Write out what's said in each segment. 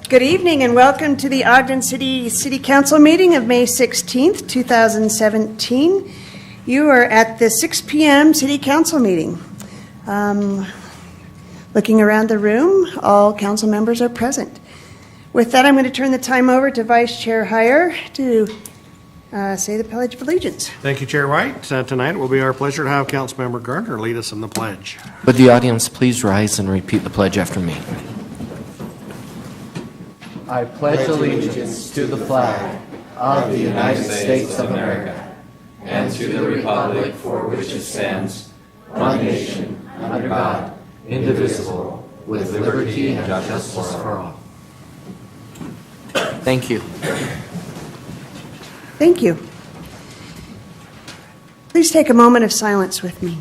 Good evening and welcome to the Ogden City Council meeting of May 16th, 2017. You are at the 6 p.m. City Council meeting. Looking around the room, all council members are present. With that, I'm going to turn the time over to Vice Chair Heyer to say the Pledge of Allegiance. Thank you, Chair White. Tonight it will be our pleasure to have Councilmember Gardner lead us in the pledge. Would the audience please rise and repeat the pledge after me? I pledge allegiance to the flag of the United States of America and to the republic for which it stands, one nation, under God, indivisible, with liberty and justice for all. Thank you. Thank you. Please take a moment of silence with me.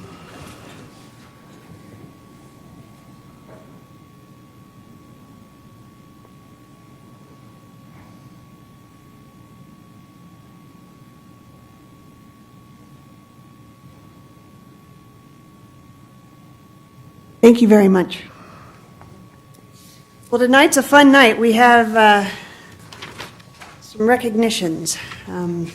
Thank you very much. Well, tonight's a fun night. We have some recognitions. And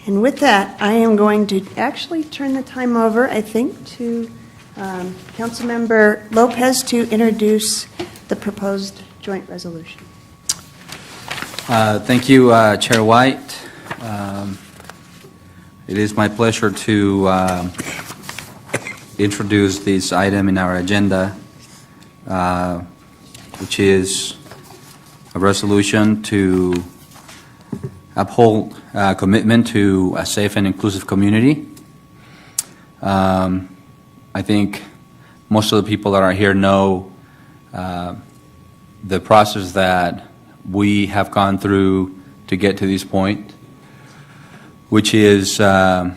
with that, I am going to actually turn the time over, I think, to Councilmember Lopez to introduce the proposed joint resolution. Thank you, Chair White. It is my pleasure to introduce this item in our agenda, which is a resolution to uphold commitment to a safe and inclusive community. I think most of the people that are here know the process that we have gone through to get to this point, which is a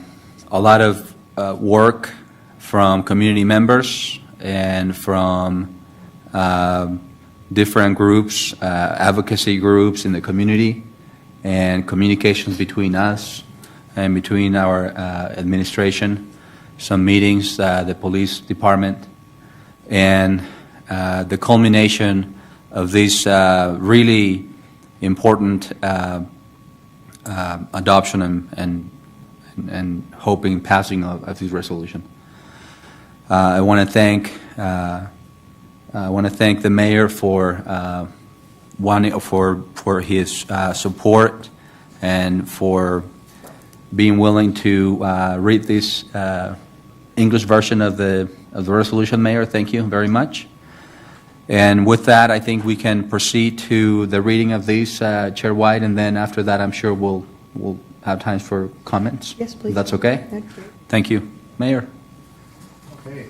lot of work from community members and from different groups, advocacy groups in the community, and communications between us and between our administration, some meetings, the police department, and the culmination of this really important adoption and hoping passing of this resolution. I want to thank the mayor for his support and for being willing to read this English version of the resolution. Mayor, thank you very much. And with that, I think we can proceed to the reading of these, Chair White, and then after that, I'm sure we'll have time for comments. Yes, please. If that's okay? That's great. Thank you, Mayor. Okay.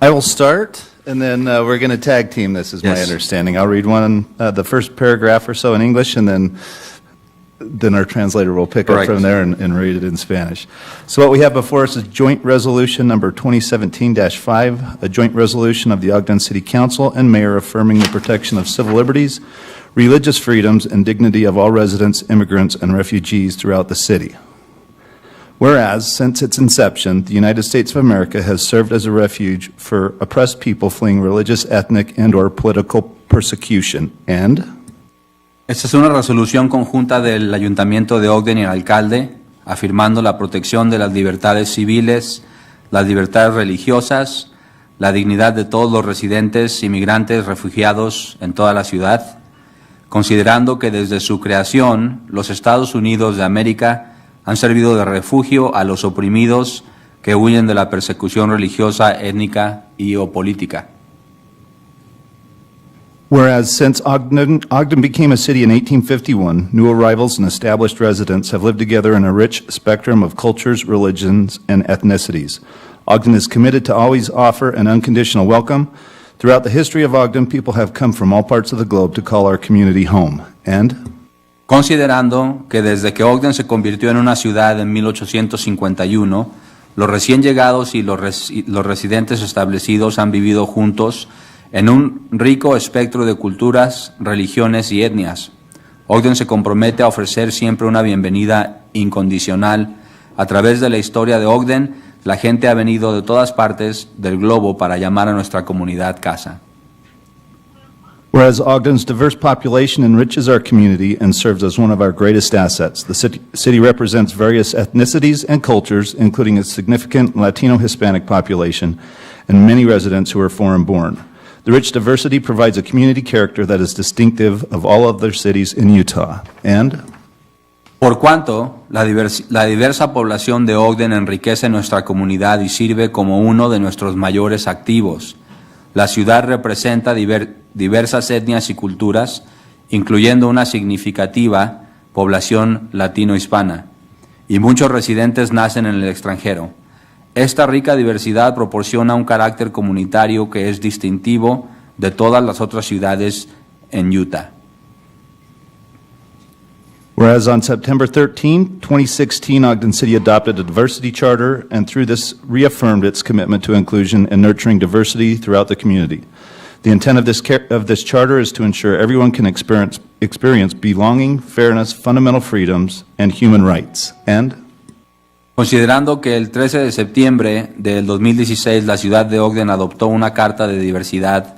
I will start, and then we're going to tag team this, is my Yes. understanding. I'll read the first paragraph or so in English, and then our translator will pick Correct. up from there and read it in Spanish. So what we have before us is Joint Resolution Number 2017-5, a joint resolution of the Ogden City Council and Mayor affirming the protection of civil liberties, religious freedoms, and dignity of all residents, immigrants, and refugees throughout the city. Whereas, since its inception, the United States of America has served as a refuge for oppressed people fleeing religious, ethnic, and/or political persecution, and Esta es una resolución conjunta del Ayuntamiento de Ogden y el alcalde, afirmando la protección de las libertades civiles, las libertades religiosas, la dignidad de todos los residentes, inmigrantes, refugiados en toda la ciudad, considerando que desde su creación los Estados Unidos de América han servido de refugio a los oprimidos que huyen de la persecución religiosa, étnica y o política. whereas since Ogden became a city in 1851, new arrivals and established residents have lived together in a rich spectrum of cultures, religions, and ethnicities. Ogden is committed to always offer an unconditional welcome. Throughout the history of Ogden, people have come from all parts of the globe to call our community home. And Considerando que desde que Ogden se convirtió en una ciudad en 1851, los recién llegados y los residentes establecidos han vivido juntos en un rico espectro de culturas, religiones y etnias. Ogden se compromete a ofrecer siempre una bienvenida incondicional. A través de la historia de Ogden, la gente ha venido de todas partes del globo para llamar a nuestra comunidad casa. Whereas Ogden's diverse population enriches our community and serves as one of our greatest assets. The city represents various ethnicities and cultures, including a significant Latino-Hispanic population and many residents who are foreign-born. The rich diversity provides a community character that is distinctive of all other cities in Utah. And Por cuanto la diversa población de Ogden enriquece nuestra comunidad y sirve como uno de nuestros mayores activos. La ciudad representa diversas etnias y culturas, incluyendo una significativa población latino-hispana, y muchos residentes nacen en el extranjero. Esta rica diversidad proporciona un carácter comunitario que es distintivo de todas las otras ciudades en Utah. whereas on September 13, 2016, Ogden City adopted a diversity charter and through this reaffirmed its commitment to inclusion and nurturing diversity throughout the community. The intent of this charter is to ensure everyone can experience belonging, fairness, fundamental freedoms, and human rights. And Considerando que el 13 de septiembre del 2016 la ciudad de Ogden adoptó una carta de diversidad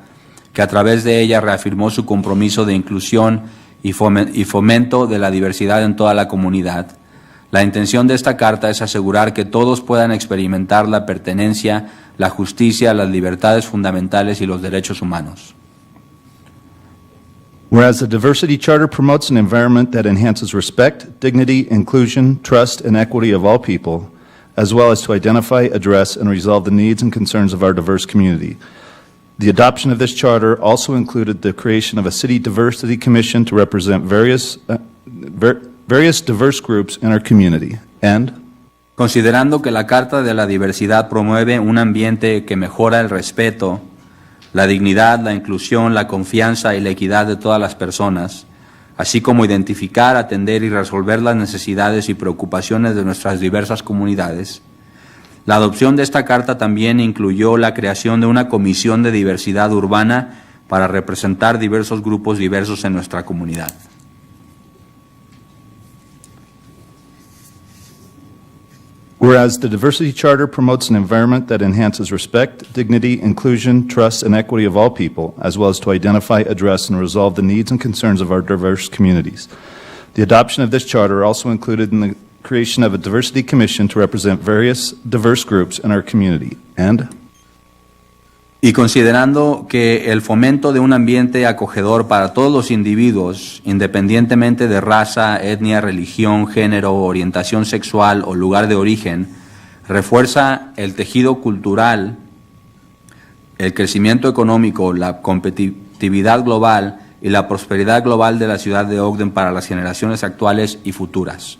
que a través de ella reafirmó su compromiso de inclusión y fomento de la diversidad en toda la comunidad, la intención de esta carta es asegurar que todos puedan experimentar la pertenencia, la justicia, las libertades fundamentales y los derechos humanos. whereas the Diversity Charter promotes an environment that enhances respect, dignity, inclusion, trust, and equity of all people, as well as to identify, address, and resolve the needs and concerns of our diverse community. The adoption of this charter also included the creation of a City Diversity Commission to represent various diverse groups in our community. And Considerando que la Carta de la Diversidad promueve un ambiente que mejora el respeto, la dignidad, la inclusión, la confianza y la equidad de todas las personas, así como identificar, atender y resolver las necesidades y preocupaciones de nuestras diversas comunidades. La adopción de esta carta también incluyó la creación de una comisión de diversidad urbana para representar diversos grupos diversos en nuestra comunidad. whereas the Diversity Charter promotes an environment that enhances respect, dignity, inclusion, trust, and equity of all people, as well as to identify, address, and resolve the needs and concerns of our diverse communities. The adoption of this charter also included in the creation of a Diversity Commission to represent various diverse groups in our community. And Y considerando que el fomento de un ambiente acogedor para todos los individuos, independientemente de raza, etnia, religión, género, orientación sexual o lugar de origen, refuerza el tejido cultural, el crecimiento económico, la competitividad global y la prosperidad global de la ciudad de Ogden para las generaciones actuales y futuras.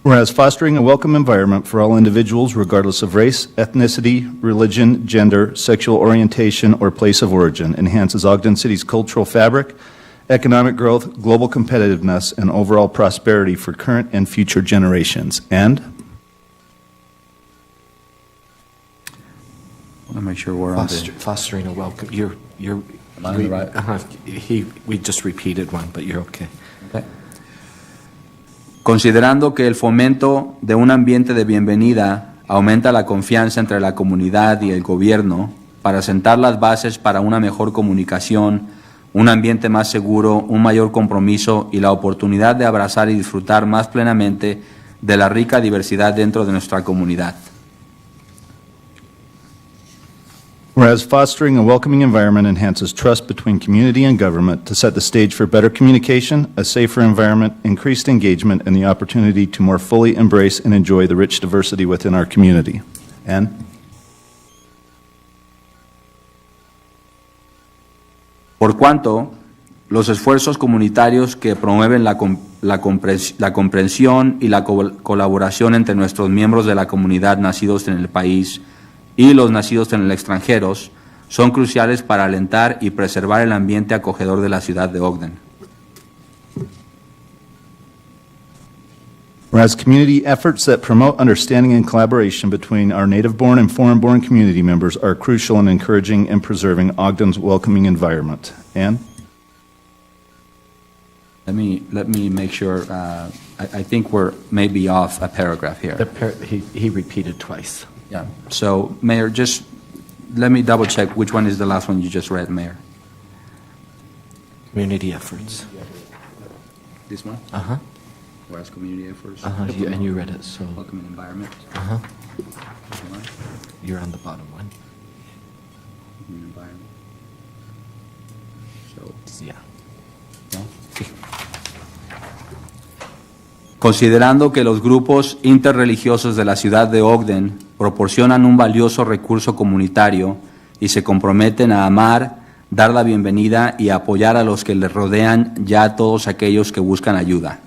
whereas fostering a welcome environment for all individuals regardless of race, ethnicity, religion, gender, sexual orientation, or place of origin enhances Ogden City's cultural fabric, economic growth, global competitiveness, and overall prosperity for current and future generations. And I want to make sure we're on the... Fostering a welcome. You're. Am I on the right? We just repeated one, but you're okay. Okay. Considerando que el fomento de un ambiente de bienvenida aumenta la confianza entre la comunidad y el gobierno para sentar las bases para una mejor comunicación, un ambiente más seguro, un mayor compromiso y la oportunidad de abrazar y disfrutar más plenamente de la rica diversidad dentro de nuestra comunidad. whereas fostering a welcoming environment enhances trust between community and government to set the stage for better communication, a safer environment, increased engagement, and the opportunity to more fully embrace and enjoy the rich diversity within our community. And Por cuanto los esfuerzos comunitarios que promueven la comprensión y la colaboración entre nuestros miembros de la comunidad nacidos en el país y los nacidos en el extranjero son cruciales para alentar y preservar el ambiente acogedor de la ciudad de Ogden. whereas community efforts that promote understanding and collaboration between our native-born and foreign-born community members are crucial in encouraging and preserving Ogden's welcoming environment. And Let me make sure. I think we're maybe off a paragraph here. He repeated twice. Yeah. So, Mayor, just let me double check which one is the last one you just read, Mayor. Community efforts. This one? Uh-huh. Whereas community efforts. Uh-huh. And you read it, so Welcoming environment. uh-huh. This one, You're on the bottom one. welcoming environment. So, Yeah. ¿no? Considerando que los grupos interreligiosos de la ciudad de Ogden proporcionan un valioso recurso comunitario y se comprometen a amar, dar la bienvenida y apoyar a los que les rodean, ya a todos aquellos que buscan ayuda.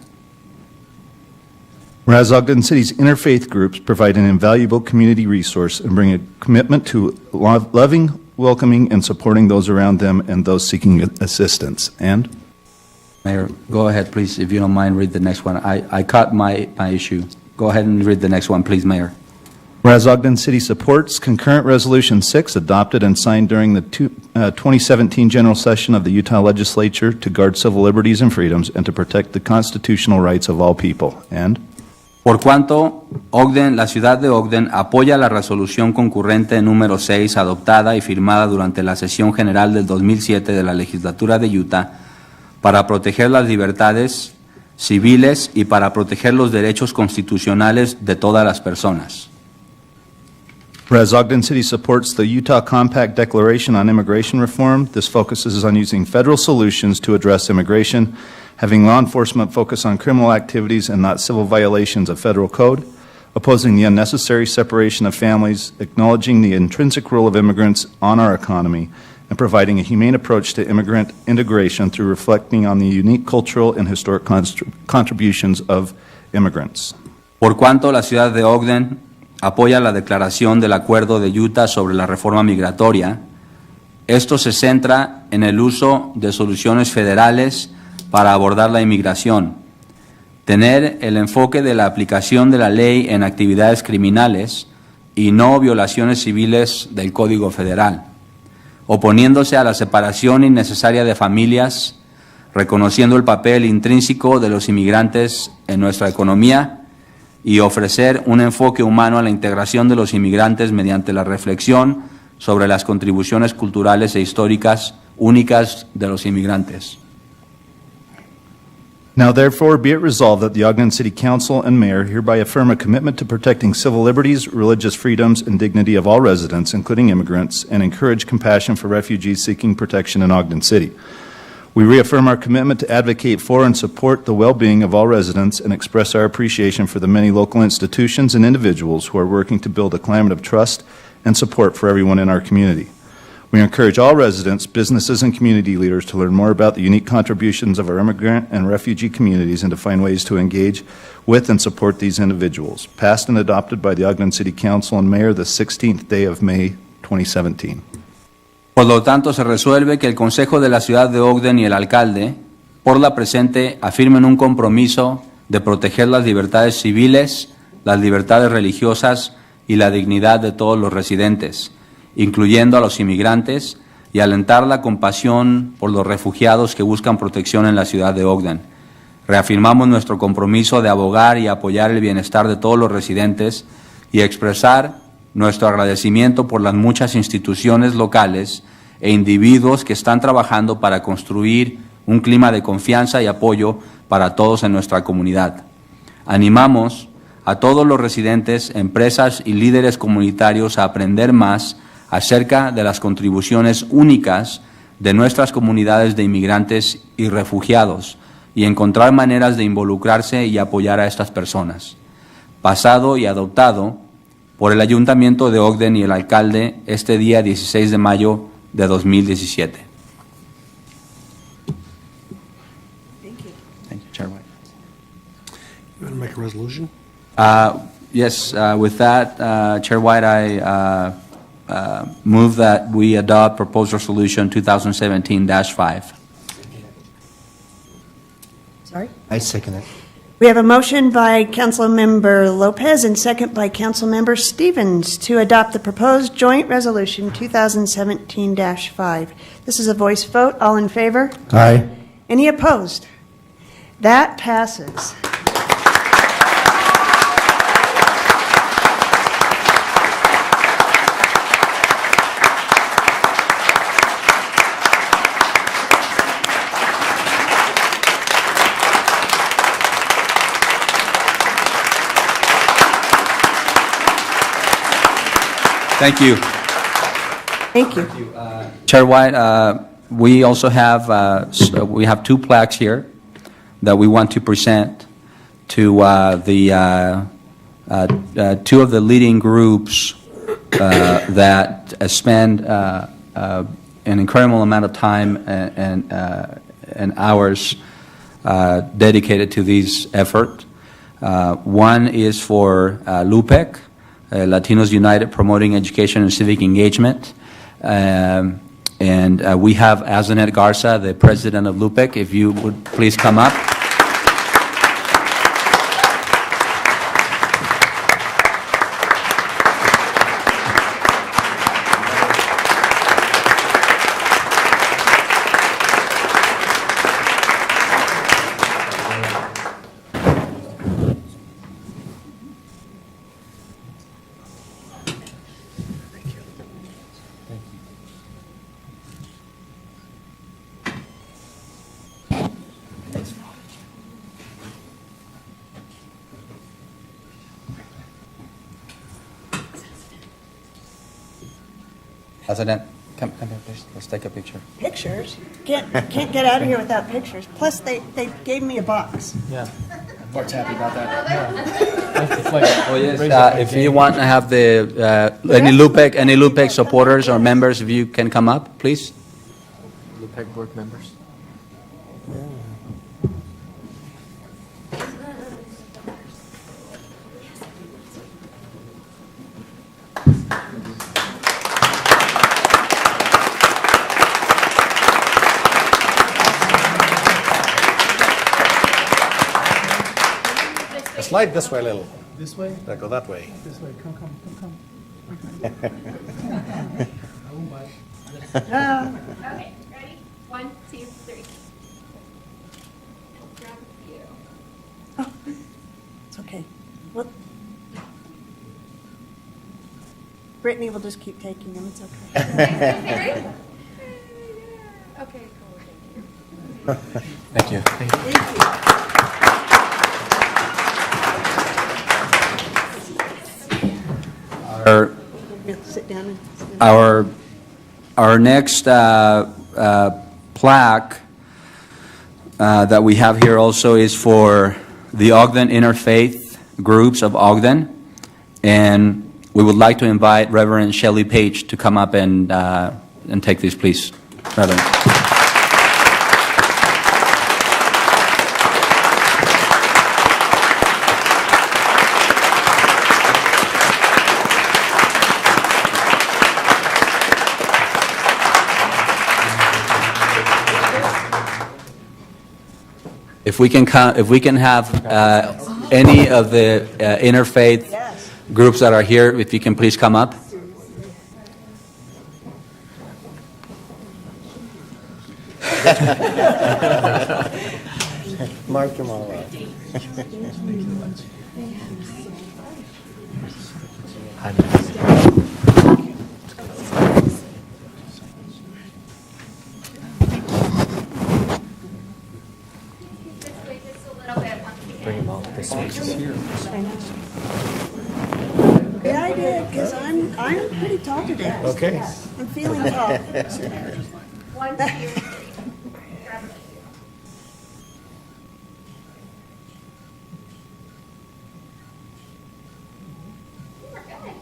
Whereas Ogden City's interfaith groups provide an invaluable community resource and bring a commitment to loving, welcoming, and supporting those around them and those seeking assistance. And Mayor, go ahead, please, if you don't mind, read the next one. I caught my issue. Go ahead and read the next one, please, Mayor. whereas Ogden City supports concurrent Resolution 6 adopted and signed during the 2017 general session of the Utah Legislature to guard civil liberties and freedoms and to protect the constitutional rights of all people. And Por cuanto Ogden, la ciudad de Ogden apoya la resolución concurrente número 6 adoptada y firmada durante la sesión general del 2007 de la legislatura de Utah para proteger las libertades civiles y para proteger los derechos constitucionales de todas las personas. whereas Ogden City supports the Utah Compact Declaration on Immigration Reform, this focuses on using federal solutions to address immigration, having law enforcement focus on criminal activities and not civil violations of federal code, opposing the unnecessary separation of families, acknowledging the intrinsic role of immigrants on our economy, and providing a humane approach to immigrant integration through reflecting on the unique cultural and historic contributions of immigrants. Por cuanto la ciudad de Ogden apoya la declaración del Acuerdo de Utah sobre la reforma migratoria, esto se centra en el uso de soluciones federales para abordar la inmigración, tener el enfoque de la aplicación de la ley en actividades criminales y no violaciones civiles del Código Federal, oponiéndose a la separación innecesaria de familias, reconociendo el papel intrínseco de los inmigrantes en nuestra economía y ofrecer un enfoque humano a la integración de los inmigrantes mediante la reflexión sobre las contribuciones culturales e históricas únicas de los inmigrantes. Now therefore be it resolved that the Ogden City Council and Mayor hereby affirm a commitment to protecting civil liberties, religious freedoms, and dignity of all residents, including immigrants, and encourage compassion for refugees seeking protection in Ogden City. We reaffirm our commitment to advocate for and support the well-being of all residents and express our appreciation for the many local institutions and individuals who are working to build a climate of trust and support for everyone in our community. We encourage all residents, businesses, and community leaders to learn more about the unique contributions of our immigrant and refugee communities and to find ways to engage with and support these individuals. Passed and adopted by the Ogden City Council and Mayor the 16th day of May 2017. Por lo tanto, se resuelve que el Consejo de la Ciudad de Ogden y el alcalde, por la presente, afirmen un compromiso de proteger las libertades civiles, las libertades religiosas y la dignidad de todos los residentes, incluyendo a los inmigrantes, y alentar la compasión por los refugiados que buscan protección en la ciudad de Ogden. Reafirmamos nuestro compromiso de abogar y apoyar el bienestar de todos los residentes y expresar nuestro agradecimiento por las muchas instituciones locales e individuos que están trabajando para construir un clima de confianza y apoyo para todos en nuestra comunidad. Animamos a todos los residentes, empresas y líderes comunitarios a aprender más acerca de las contribuciones únicas de nuestras comunidades de inmigrantes y refugiados y encontrar maneras de involucrarse y apoyar a estas personas. Pasado y adoptado por el Ayuntamiento de Ogden y el alcalde este día 16 de mayo de 2017. Thank you, Chair White. You want to make a resolution? Yes, with that, Chair White, I move that we adopt proposed resolution 2017-5. Sorry? I second it. We have a motion by Councilmember Lopez and second by Councilmember Stevens to adopt the proposed joint resolution 2017-5. This is a voice vote. All in favor? Aye. Any opposed? That passes. Thank you. Thank you. Chair White, we also have, we have two plaques here that we want to present to two of the leading groups that spend an incredible amount of time and hours dedicated to this effort. One is for LUPEC, Latinos United Promoting Education and Civic Engagement. And we have Azanet Garza, the president of LUPEC. If you would please come up. Azanet, come here, please. Let's take a picture. Pictures? Can't get out of here without pictures. Plus, they gave me a box. Yeah. Bart's happy about that. Oh, yes. If you want to have the any LUPEC supporters or members, if you can come up, please. LUPEC board members. Slide this way a little. This way? Go that way. This way. Come. I won't bite. Okay, ready? 1, 2, 3. Grab a few. It's okay. Well, Brittany will just keep taking them. It's okay. Okay, cool. Thank you. Thank you. We'll sit down and Our next plaque that we have here also is for the Ogden Interfaith Groups of Ogden, and we would like to invite Reverend Shelley Page to come up and take this, please. Reverend. If we can have any of the interfaith groups that are here, if you can please come up. Mark them all out. Bring them all this way. Yeah, I did, because I'm pretty tall today. Okay. I'm feeling tall. 1, 2, 3. Grab a few. We're good.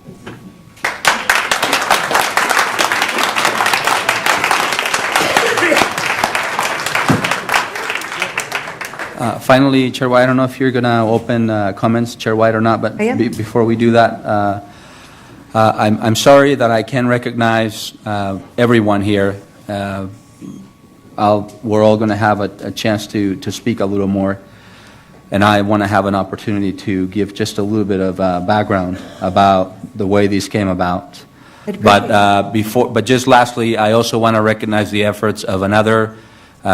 Finally, Chair White, I don't know if you're going to open comments, Chair White, or not, but I am. before we do that, I'm sorry that I can't recognize everyone here. We're all going to have a chance to speak a little more, and I want to have an opportunity to give just a little bit of background about the way this came about. But just lastly, I also want to recognize the efforts of another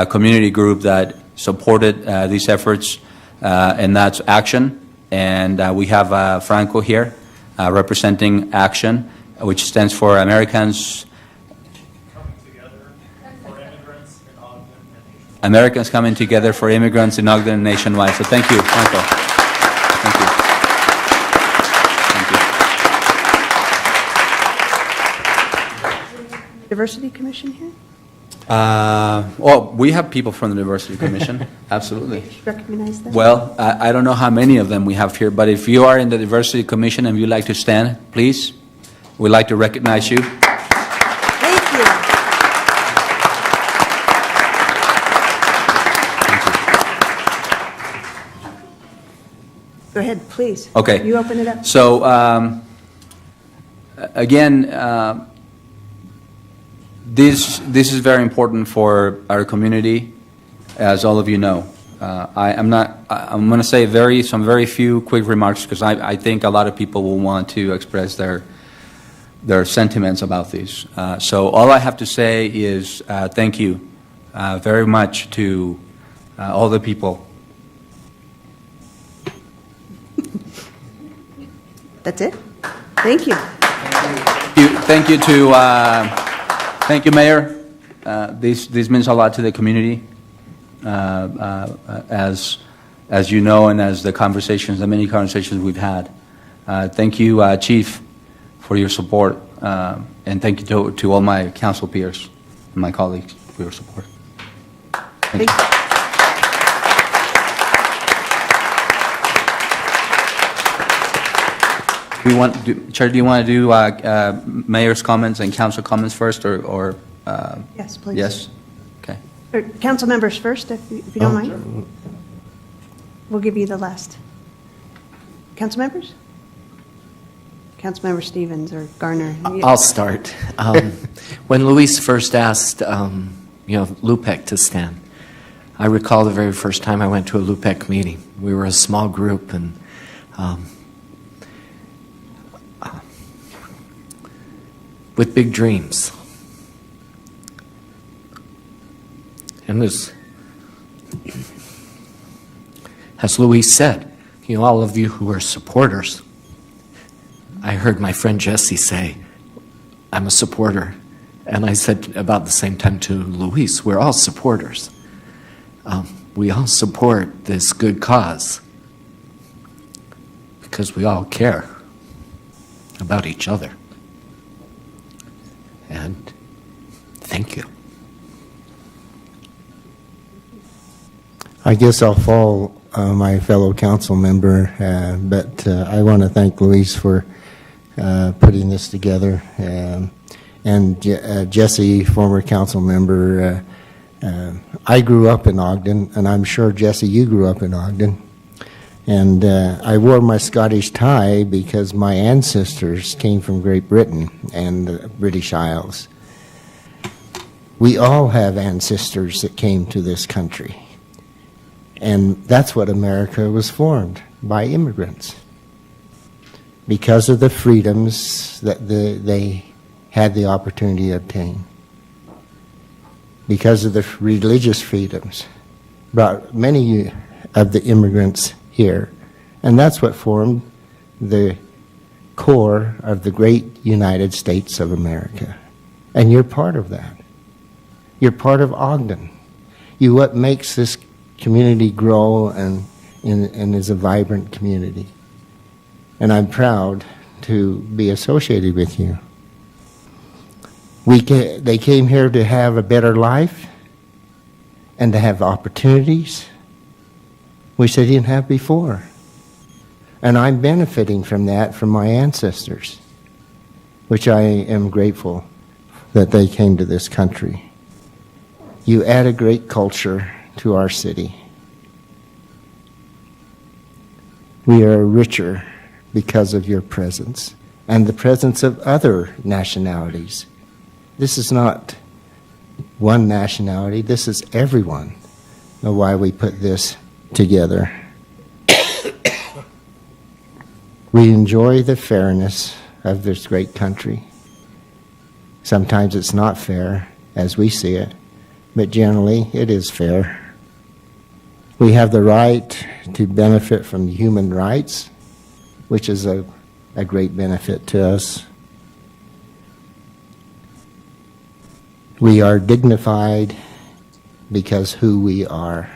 community group that supported these efforts, and that's Action. And we have Franco here representing Action, which stands for Americans Coming Together for Immigrants in Ogden and Nationwide. So thank you, Franco. Thank you. Thank you. Diversity Commission here? Well, we have people from the Diversity Commission, absolutely. Recognize them? Well, I don't know how many of them we have here, but if you are in the Diversity Commission and you'd like to stand, please, we'd like to recognize you. Thank you. Go ahead, please. Okay. You open it up. So, again, this is very important for our community, as all of you know. I'm going to say some very few quick remarks because I think a lot of people will want to express their sentiments about these. So all I have to say is thank you very much to all the people. That's it? Thank you. Thank you, Mayor. This means a lot to the community, as you know, and as the many conversations we've had. Thank you, Chief, for your support, and thank you to all my council peers and my colleagues for your support. Thank you. Chair, do you want to do mayor's comments and council comments first, or Yes, please. yes? Okay. Or council members first, if you don't mind. We'll give you the last. Council members? Councilmember Stevens or Garner. I'll start. When Luis first asked, LUPEC to stand, I recall the very first time I went to a LUPEC meeting. We were a small group, and with big dreams. And as Luis said, all of you who are supporters, I heard my friend Jesse say, I'm a supporter. And I said about the same time to Luis, we're all supporters. We all support this good cause because we all care about each other. And thank you. I guess I'll follow my fellow council member, but I want to thank Luis for putting this together. And Jesse, former council member, I grew up in Ogden, and I'm sure, Jesse, you grew up in Ogden. And I wore my Scottish tie because my ancestors came from Great Britain and the British Isles. We all have ancestors that came to this country. And that's what America was formed, by immigrants. Because of the freedoms that they had the opportunity to obtain. Because of the religious freedoms, brought many of the immigrants here. And that's what formed the core of the great United States of America. And you're part of that. You're part of Ogden. You're what makes this community grow and is a vibrant community. And I'm proud to be associated with you. They came here to have a better life and to have opportunities which they didn't have before. And I'm benefiting from that from my ancestors, which I am grateful that they came to this country. You add a great culture to our city. We are richer because of your presence and the presence of other nationalities. This is not one nationality, this is everyone. Know why we put this together. We enjoy the fairness of this great country. Sometimes it's not fair as we see it, but generally it is fair. We have the right to benefit from human rights, which is a great benefit to us. We are dignified because who we are.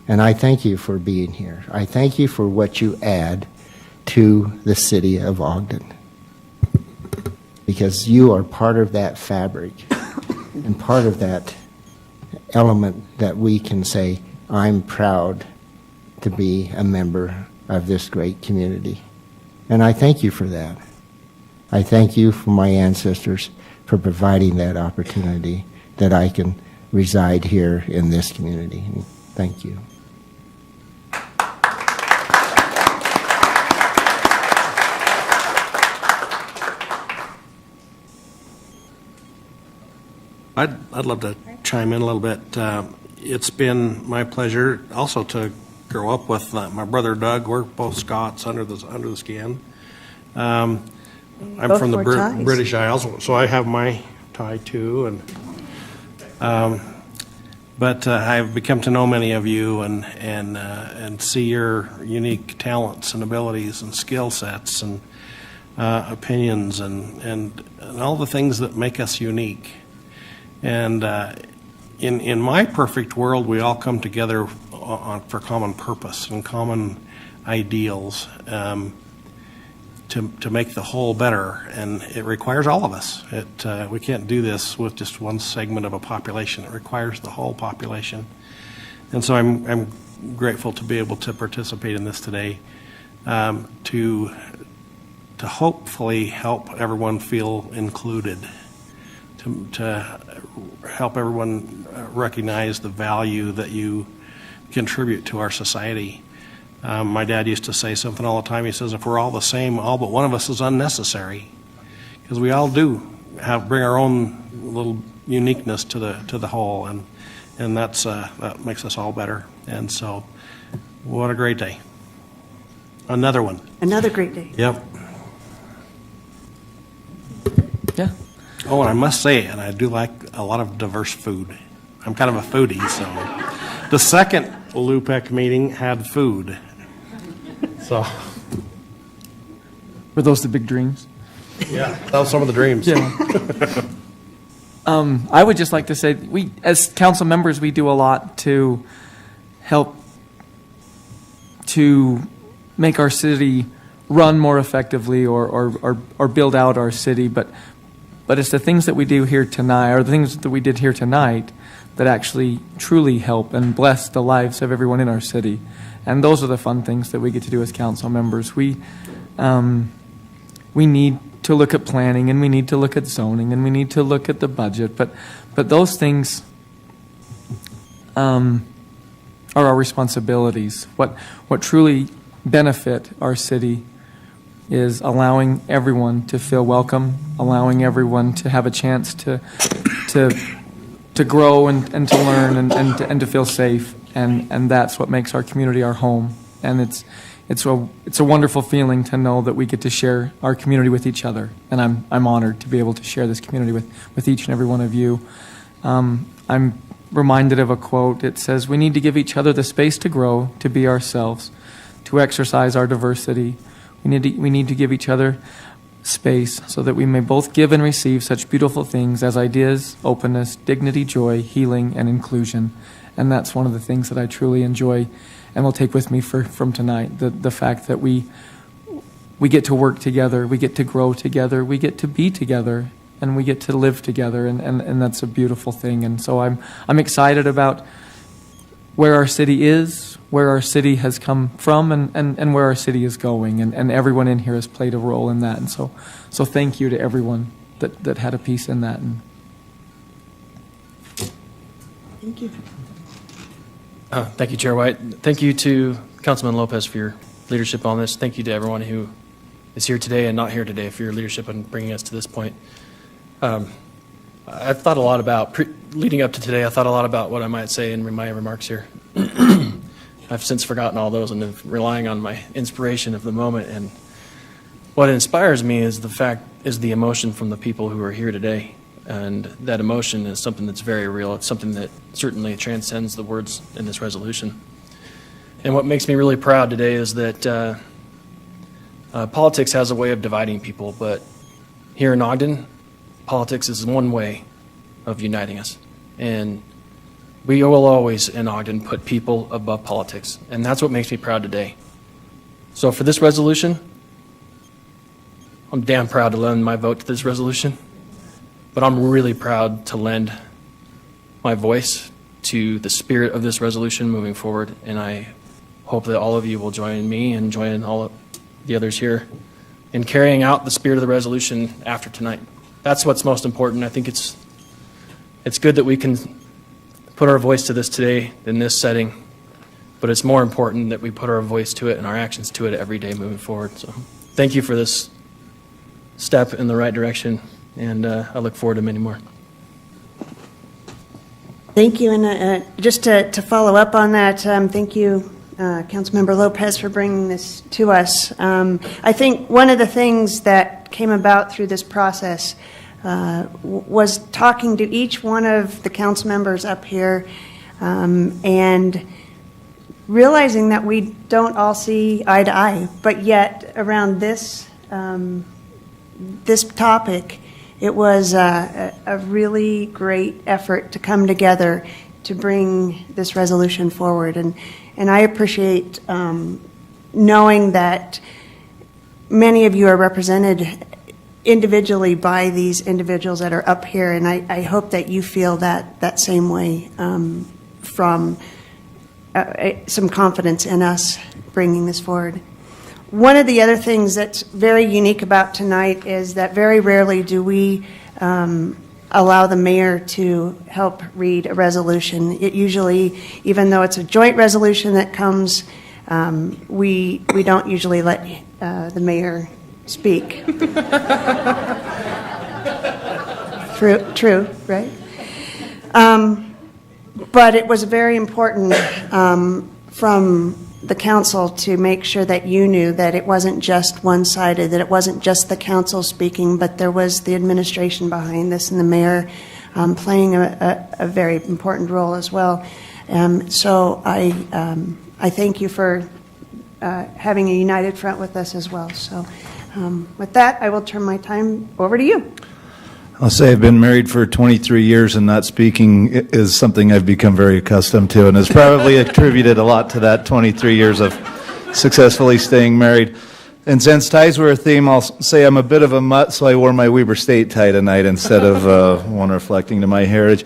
And I thank you for being here. I thank you for what you add to the city of Ogden. because you are part of that fabric and part of that element that we can say, I'm proud to be a member of this great community. And I thank you for that. I thank you for my ancestors for providing that opportunity that I can reside here in this community. Thank you. I'd love to chime in a little bit. It's been my pleasure also to grow up with my brother Doug. We're both Scots under the skin. I'm Both from the wore ties. British Isles, so I have my tie too. But I've become to know many of you and see your unique talents and abilities and skill sets and opinions and all the things that make us unique. And in my perfect world, we all come together for common purpose and common ideals to make the whole better. And it requires all of us. We can't do this with just one segment of a population. It requires the whole population. And so I'm grateful to be able to participate in this today, to hopefully help everyone feel included, to help everyone recognize the value that you contribute to our society. My dad used to say something all the time. He says, if we're all the same, all but one of us is unnecessary, because we all do bring our own little uniqueness to the whole, and that makes us all better. And so, what a great day! Another one. Another great day. Yep. Yeah. Oh, and I must say, and I do like a lot of diverse food. I'm kind of a foodie, so the second LUPEC meeting had food. So, Were those the big dreams? yeah, that was some of the dreams. Yeah. I would just like to say, we, as council members, we do a lot to help to make our city run more effectively or build out our city, but it's the things that we do here tonight, or the things that we did here tonight, that actually truly help and bless the lives of everyone in our city. And those are the fun things that we get to do as council members. We need to look at planning, and we need to look at zoning, and we need to look at the budget, but those things are our responsibilities. What truly benefit our city is allowing everyone to feel welcome, allowing everyone to have a chance to grow and to learn and to feel safe, and that's what makes our community our home. And it's a wonderful feeling to know that we get to share our community with each other, and I'm honored to be able to share this community with each and every one of you. I'm reminded of a quote. It says, "We need to give each other the space to grow, to be ourselves, to exercise our diversity. We need to give each other space so that we may both give and receive such beautiful things as ideas, openness, dignity, joy, healing, and inclusion." And that's one of the things that I truly enjoy and will take with me from tonight, the fact that we get to work together, we get to grow together, we get to be together, and we get to live together, and that's a beautiful thing. And so I'm excited about where our city is, where our city has come from, and where our city is going, and everyone in here has played a role in that. And so thank you to everyone that had a piece in that. And Thank you. Thank you, Chair White. Thank you to Councilman Lopez for your leadership on this. Thank you to everyone who is here today and not here today for your leadership in bringing us to this point. I've thought a lot about, leading up to today, I thought a lot about what I might say in my remarks here. I've since forgotten all those and am relying on my inspiration of the moment. And what inspires me is the emotion from the people who are here today. And that emotion is something that's very real. It's something that certainly transcends the words in this resolution. And what makes me really proud today is that politics has a way of dividing people, but here in Ogden, politics is one way of uniting us. And we will always, in Ogden, put people above politics. And that's what makes me proud today. So for this resolution, I'm damn proud to lend my vote to this resolution, but I'm really proud to lend my voice to the spirit of this resolution moving forward, and I hope that all of you will join me and join all of the others here in carrying out the spirit of the resolution after tonight. That's what's most important. I think it's good that we can put our voice to this today in this setting, but it's more important that we put our voice to it and our actions to it every day moving forward. So thank you for this step in the right direction, and I look forward to many more. Thank you, and just to follow up on that, thank you, Councilmember Lopez, for bringing this to us. I think one of the things that came about through this process was talking to each one of the council members up here and realizing that we don't all see eye to eye, but yet around this this topic, it was a really great effort to come together to bring this resolution forward. And I appreciate knowing that many of you are represented individually by these individuals that are up here, and I hope that you feel that same way from some confidence in us bringing this forward. One of the other things that's very unique about tonight is that very rarely do we allow the mayor to help read a resolution. It usually, even though it's a joint resolution that comes, we don't usually let the mayor speak. True, right? But it was very important from the council to make sure that you knew that it wasn't just one-sided, that it wasn't just the council speaking, but there was the administration behind this and the mayor playing a very important role as well. So I thank you for having a united front with us as well. So with that, I will turn my time over to you. I'll say I've been married for 23 years, and not speaking is something I've become very accustomed to, and has probably attributed a lot to that 23 years of successfully staying married. And since ties were a theme, I'll say I'm a bit of a mutt, so I wore my Weber State tie tonight instead of one reflecting to my heritage.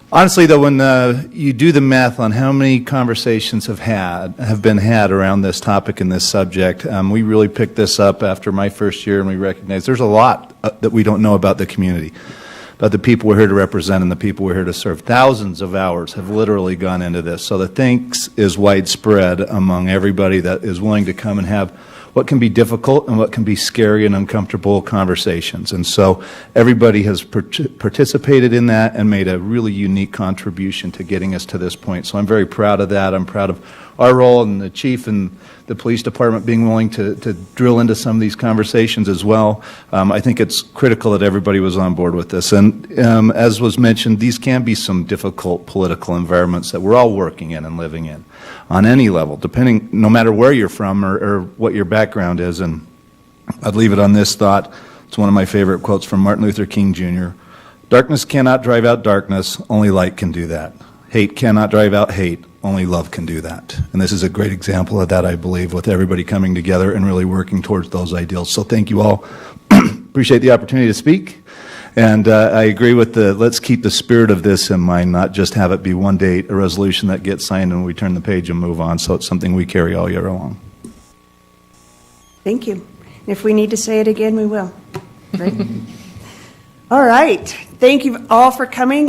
Honestly, though, when you do the math on how many conversations have been had around this topic and this subject, we really picked this up after my first year, and we recognized there's a lot that we don't know about the community, about the people we're here to represent and the people we're here to serve. Thousands of hours have literally gone into this, so the thanks is widespread among everybody that is willing to come and have what can be difficult and what can be scary and uncomfortable conversations. And so everybody has participated in that and made a really unique contribution to getting us to this point. So I'm very proud of that. I'm proud of our role, and the chief and the police department being willing to drill into some of these conversations as well. I think it's critical that everybody was on board with this. And as was mentioned, these can be some difficult political environments that we're all working in and living in on any level, depending, no matter where you're from or what your background is. And I'd leave it on this thought. It's one of my favorite quotes from Martin Luther King Jr. Darkness cannot drive out darkness, only light can do that. Hate cannot drive out hate, only love can do that. And this is a great example of that, I believe, with everybody coming together and really working towards those ideals. So thank you all. Appreciate the opportunity to speak. And I agree with let's keep the spirit of this in mind, not just have it be one date, a resolution that gets signed and we turn the page and move on. So it's something we carry all year long. Thank you. If we need to say it again, we will. Right? All right. Thank you all for coming.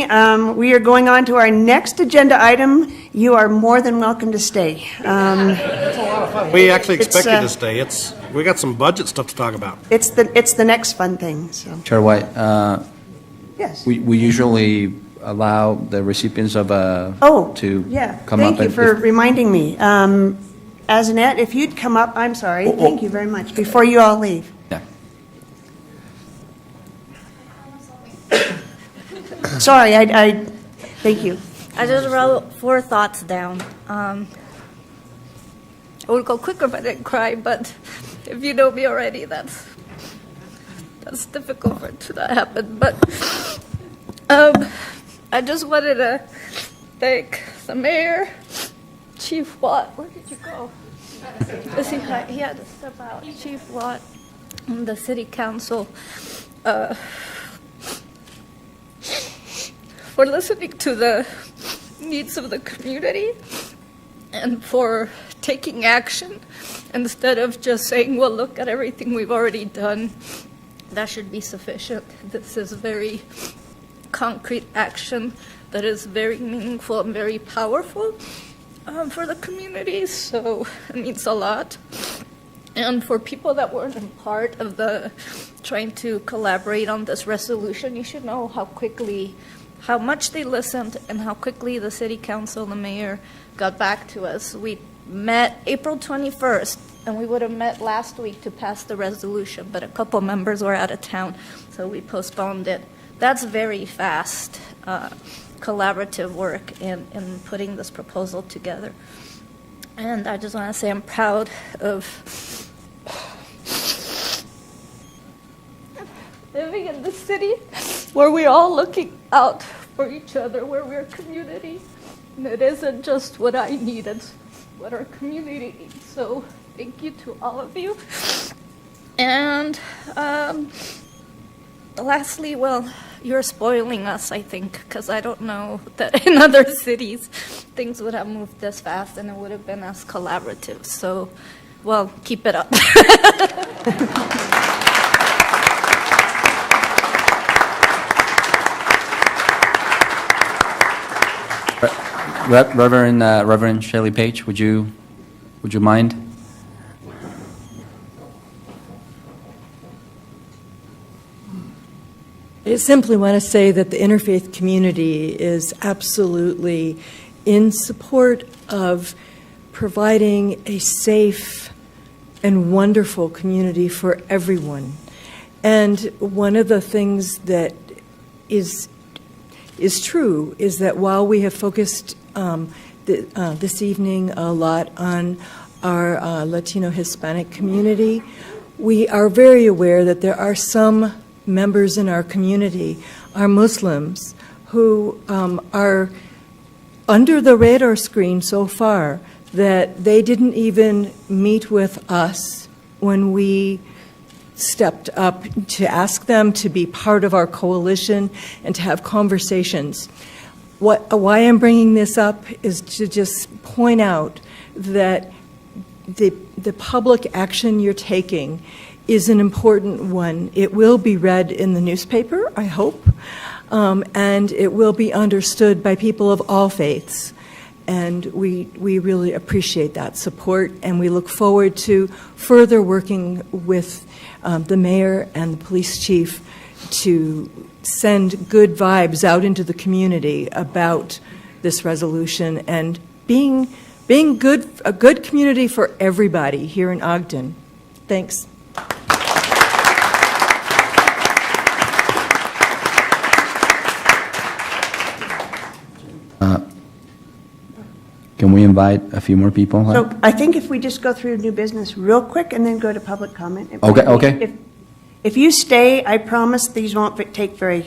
We are going on to our next agenda item. You are more than welcome to stay. It's a lot of fun. We actually expected to stay. We got some budget stuff to talk about. It's the next fun thing. So. Chair White, Yes. we usually allow the recipients of to come up. Thank you for reminding me. Azanet, if you'd come up, I'm sorry. Thank you very much. Before you all leave. Yeah. Sorry, I thank you. I just wrote 4 thoughts down. I would go quicker if I didn't cry, but if you know me already, that's difficult for it to not happen. But I just wanted to thank the mayor, Chief Watt. Where did you go? He had to step out. Chief Watt, the city council for listening to the needs of the community and for taking action instead of just saying, well, look at everything we've already done. That should be sufficient. This is very concrete action that is very meaningful and very powerful for the community, so it means a lot. And for people that weren't a part of the trying to collaborate on this resolution, you should know how much they listened and how quickly the city council, the mayor, got back to us. We met April 21st, and we would have met last week to pass the resolution, but a couple members were out of town, so we postponed it. That's very fast collaborative work in putting this proposal together. And I just want to say I'm proud of living in the city where we're all looking out for each other, where we're a community. And it isn't just what I need, it's what our community needs. So thank you to all of you. And lastly, well, you're spoiling us, I think, because I don't know that in other cities things would have moved this fast and it would have been as collaborative. So, well, keep it up. Reverend Shelley Page, would you mind? I simply want to say that the interfaith community is absolutely in support of providing a safe and wonderful community for everyone. And one of the things that is true is that while we have focused this evening a lot on our Latino Hispanic community, we are very aware that there are some members in our community, are Muslims, who are under the radar screen so far that they didn't even meet with us when we stepped up to ask them to be part of our coalition and to have conversations. Why I'm bringing this up is to just point out that the public action you're taking is an important one. It will be read in the newspaper, I hope, and it will be understood by people of all faiths. And we really appreciate that support, and we look forward to further working with the mayor and the police chief to send good vibes out into the community about this resolution and being a good community for everybody here in Ogden. Thanks. Can we invite a few more people? So I think if we just go through new business real quick and then go to public comment. Okay. If you stay, I promise these won't take very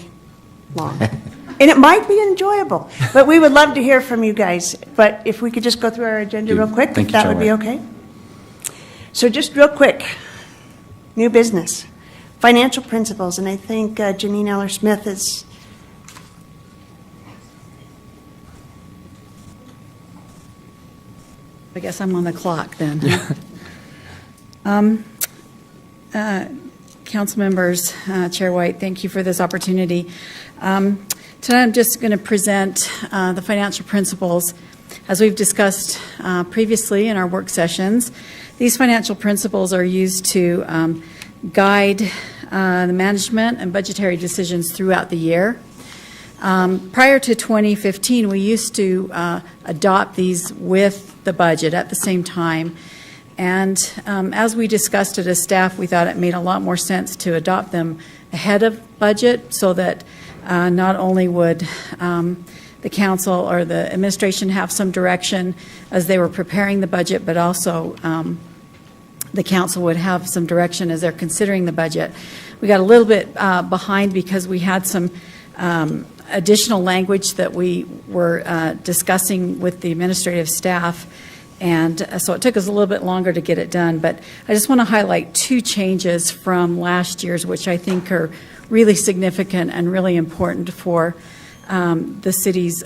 long. And it might be enjoyable, but we would love to hear from you guys. But if we could just go through our agenda real quick, Thank you, that would be okay? So just real quick, new business, financial principles, and I think Janine Eller-Smith is... I guess I'm on the clock then. Council members, Chair White, thank you for this opportunity. Tonight I'm just going to present the financial principles. As we've discussed previously in our work sessions, these financial principles are used to guide the management and budgetary decisions throughout the year. Prior to 2015, we used to adopt these with the budget at the same time. And as we discussed it as staff, we thought it made a lot more sense to adopt them ahead of budget so that not only would the council or the administration have some direction as they were preparing the budget, but also the council would have some direction as they're considering the budget. We got a little bit behind because we had some additional language that we were discussing with the administrative staff, And so it took us a little bit longer to get it done. But I just want to highlight two changes from last year's, which I think are really significant and really important for the city's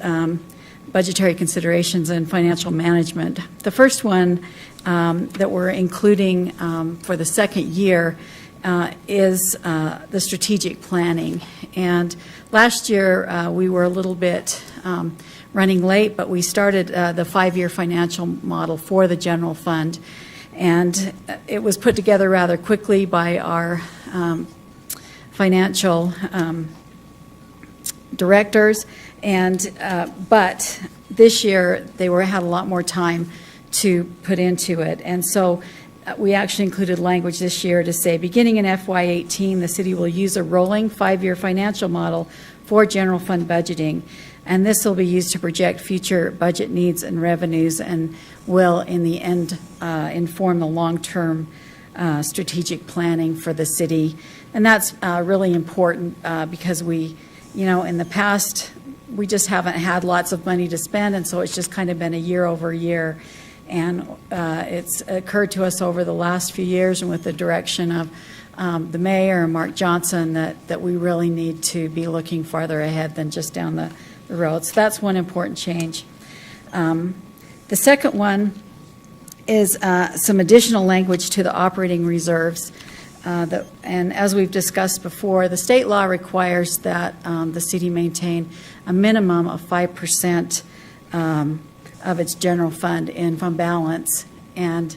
budgetary considerations and financial management. The first one that we're including for the second year is the strategic planning. And last year we were a little bit running late, but we started the 5-year financial model for the general fund. And it was put together rather quickly by our financial directors. But this year they had a lot more time to put into it. And so we actually included language this year to say, beginning in FY18, the city will use a rolling 5-year financial model for general fund budgeting. And this will be used to project future budget needs and revenues and will, in the end, inform the long-term strategic planning for the city. And that's really important because we, in the past, we just haven't had lots of money to spend, and so it's just kind of been a year over year. And it's occurred to us over the last few years, and with the direction of the mayor, Mark Johnson, that we really need to be looking farther ahead than just down the road. So that's one important change. The second one is some additional language to the operating reserves. And as we've discussed before, the state law requires that the city maintain a minimum of 5% of its general fund in fund balance. And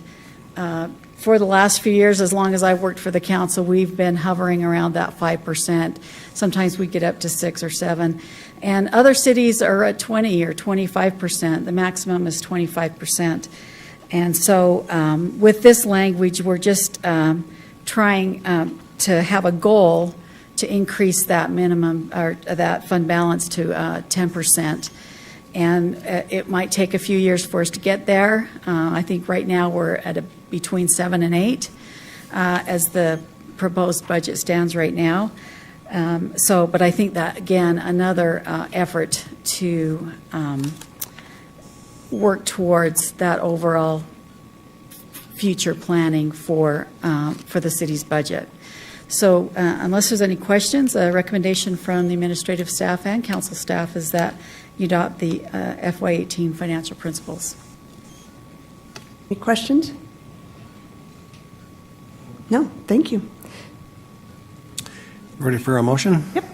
for the last few years, as long as I've worked for the council, we've been hovering around that 5%. Sometimes we get up to 6 or 7. And other cities are at 20 or 25%. The maximum is 25%. And so with this language, we're just trying to have a goal to increase that minimum or that fund balance to 10%. And it might take a few years for us to get there. I think right now we're at between 7 and 8 as the proposed budget stands right now. But I think that, again, another effort to work towards that overall future planning for the city's budget. So unless there's any questions, a recommendation from the administrative staff and council staff is that you adopt the FY18 financial principles. Any questions? No, thank you. Ready for a motion? Yep.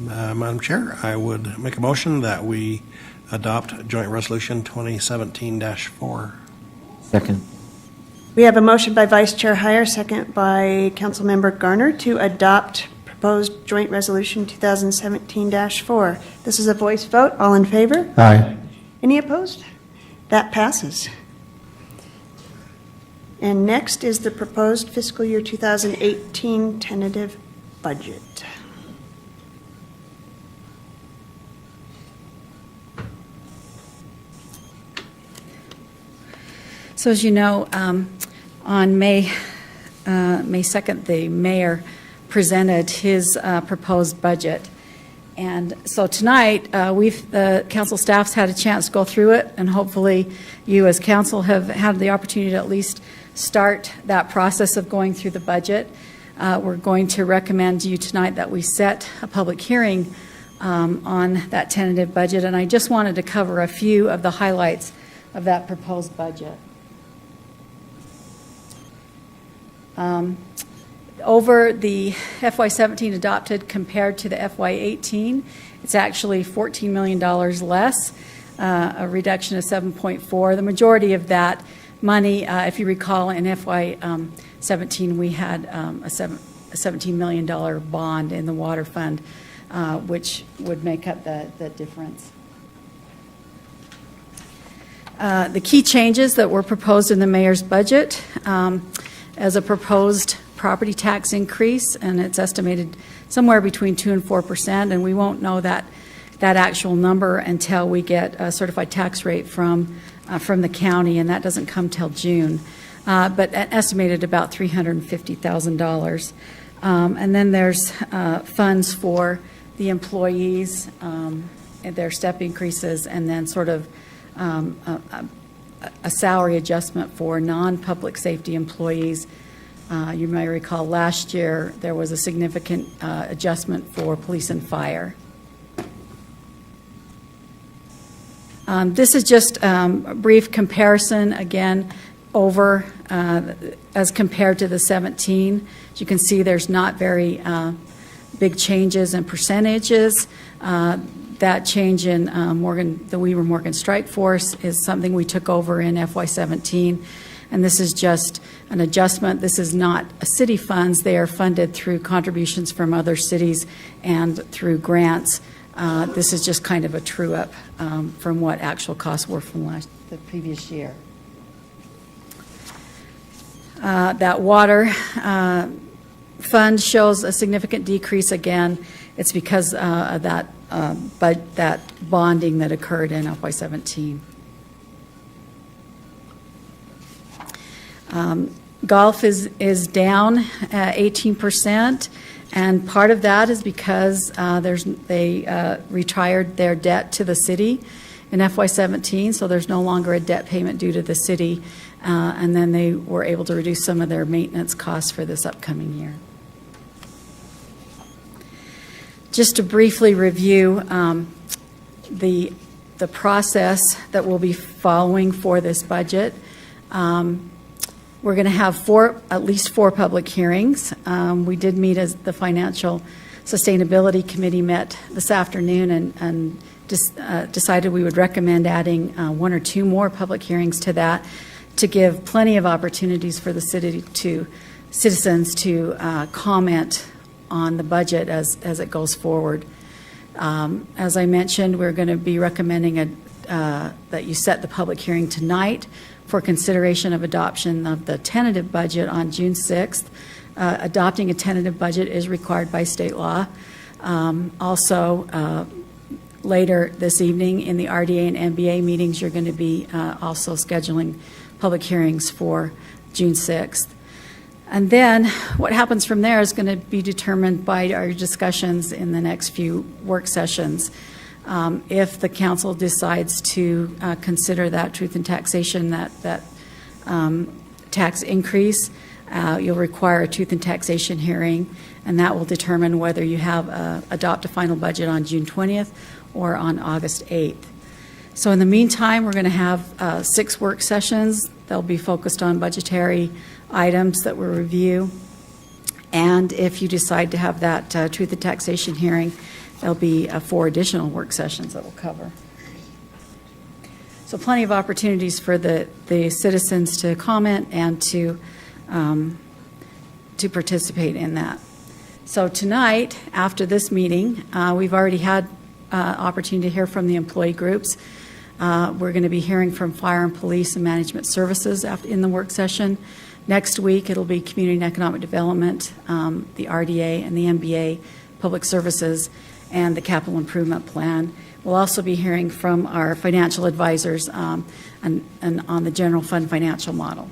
Madam Chair, I would make a motion that we adopt Joint Resolution 2017-4. Second. We have a motion by Vice Chair Heyer, second by Councilmember Garner to adopt proposed Joint Resolution 2017-4. This is a voice vote. All in favor? Aye. Any opposed? That passes. And next is the proposed fiscal year 2018 tentative budget. So as you know, on May 2nd, the mayor presented his proposed budget. And so tonight, the council staff's had a chance to go through it, and hopefully you as council have had the opportunity to at least start that process of going through the budget. We're going to recommend to you tonight that we set a public hearing on that tentative budget, and I just wanted to cover a few of the highlights of that proposed budget. Over the FY17 adopted compared to the FY18, it's actually $14 million less, a reduction of 7.4. The majority of that money, if you recall, in FY17 we had a $17 million bond in the water fund, which would make up the difference. The key changes that were proposed in the mayor's budget, as a proposed property tax increase, and it's estimated somewhere between 2% and 4%, and we won't know that actual number until we get a certified tax rate from the county, and that doesn't come till June, but estimated about $350,000. And then there's funds for the employees, and their step increases, and then sort of a salary adjustment for non-public safety employees. You may recall last year there was a significant adjustment for police and fire. This is just a brief comparison, again, over as compared to the 17. As you can see, there's not very big changes in percentages. That change in the Weaver Morgan Strike Force is something we took over in FY17, and this is just an adjustment. This is not city funds. They are funded through contributions from other cities and through grants. This is just kind of a true-up from what actual costs were from the previous year. That water fund shows a significant decrease again. It's because of that bonding that occurred in FY17. Golf is down 18%, and part of that is because they retired their debt to the city in FY17, so there's no longer a debt payment due to the city, and then they were able to reduce some of their maintenance costs for this upcoming year. Just to briefly review the process that we'll be following for this budget. We're going to have at least four public hearings. We did meet as the Financial Sustainability Committee met this afternoon and decided we would recommend adding one or two more public hearings to that to give plenty of opportunities for the citizens to comment on the budget as it goes forward. As I mentioned, we're going to be recommending that you set the public hearing tonight for consideration of adoption of the tentative budget on June 6th. Adopting a tentative budget is required by state law. Also, later this evening in the RDA and MBA meetings, you're going to be also scheduling public hearings for June 6th. And then what happens from there is going to be determined by our discussions in the next few work sessions. If the council decides to consider that truth in taxation, that tax increase, you'll require a truth in taxation hearing, and that will determine whether you adopt a final budget on June 20th or on August 8th. So in the meantime, we're going to have 6 work sessions. They'll be focused on budgetary items that we'll review. And if you decide to have that truth in taxation hearing, there'll be 4 additional work sessions that we'll cover. So plenty of opportunities for the citizens to comment and to participate in that. So tonight, after this meeting, we've already had opportunity to hear from the employee groups. We're going to be hearing from Fire and Police and Management Services in the work session. Next week, it'll be Community and Economic Development, the RDA and the MBA, Public Services, and the Capital Improvement Plan. We'll also be hearing from our financial advisors and on the general fund financial model.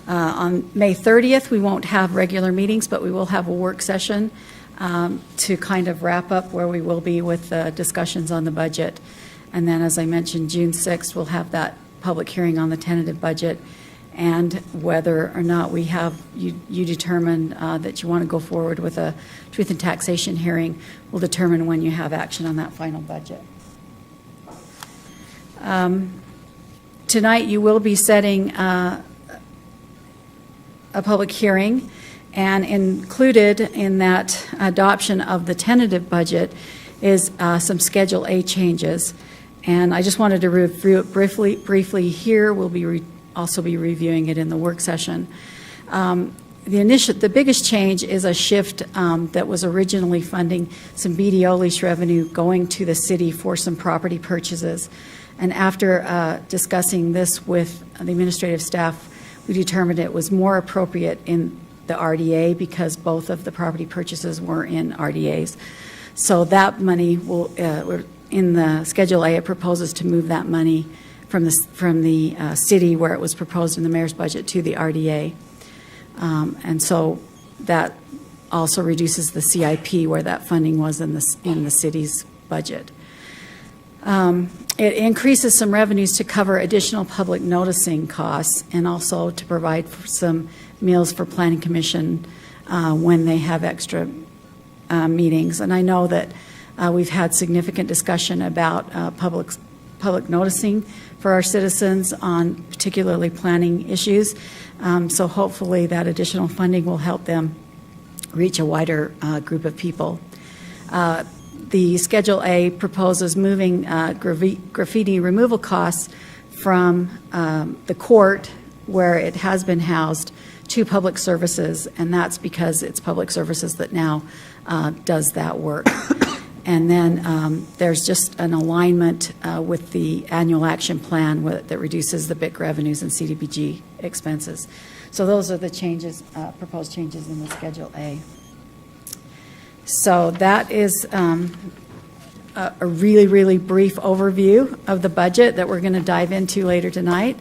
On May 30th, we won't have regular meetings, but we will have a work session to kind of wrap up where we will be with discussions on the budget. And then, as I mentioned, June 6th, we'll have that public hearing on the tentative budget, and whether or not we have you determine that you want to go forward with a truth in taxation hearing will determine when you have action on that final budget. Tonight you will be setting a public hearing, and included in that adoption of the tentative budget is some Schedule A changes. And I just wanted to review it briefly here. We'll be also be reviewing it in the work session. The biggest change is a shift that was originally funding some BDO lease revenue going to the city for some property purchases. And after discussing this with the administrative staff, we determined it was more appropriate in the RDA because both of the property purchases were in RDAs. So that money will, in the Schedule A, it proposes to move that money from the city where it was proposed in the mayor's budget to the RDA. And so that also reduces the CIP where that funding was in the city's budget. It increases some revenues to cover additional public noticing costs and also to provide for some meals for Planning Commission when they have extra meetings. And I know that we've had significant discussion about public noticing for our citizens on particularly planning issues. So hopefully that additional funding will help them reach a wider group of people. The Schedule A proposes moving graffiti removal costs from the court, where it has been housed, to public services, and that's because it's public services that now does that work. And then there's just an alignment with the annual action plan that reduces the BIC revenues and CDBG expenses. So those are the changes, proposed changes in the Schedule A. So that is a really, really brief overview of the budget that we're going to dive into later tonight.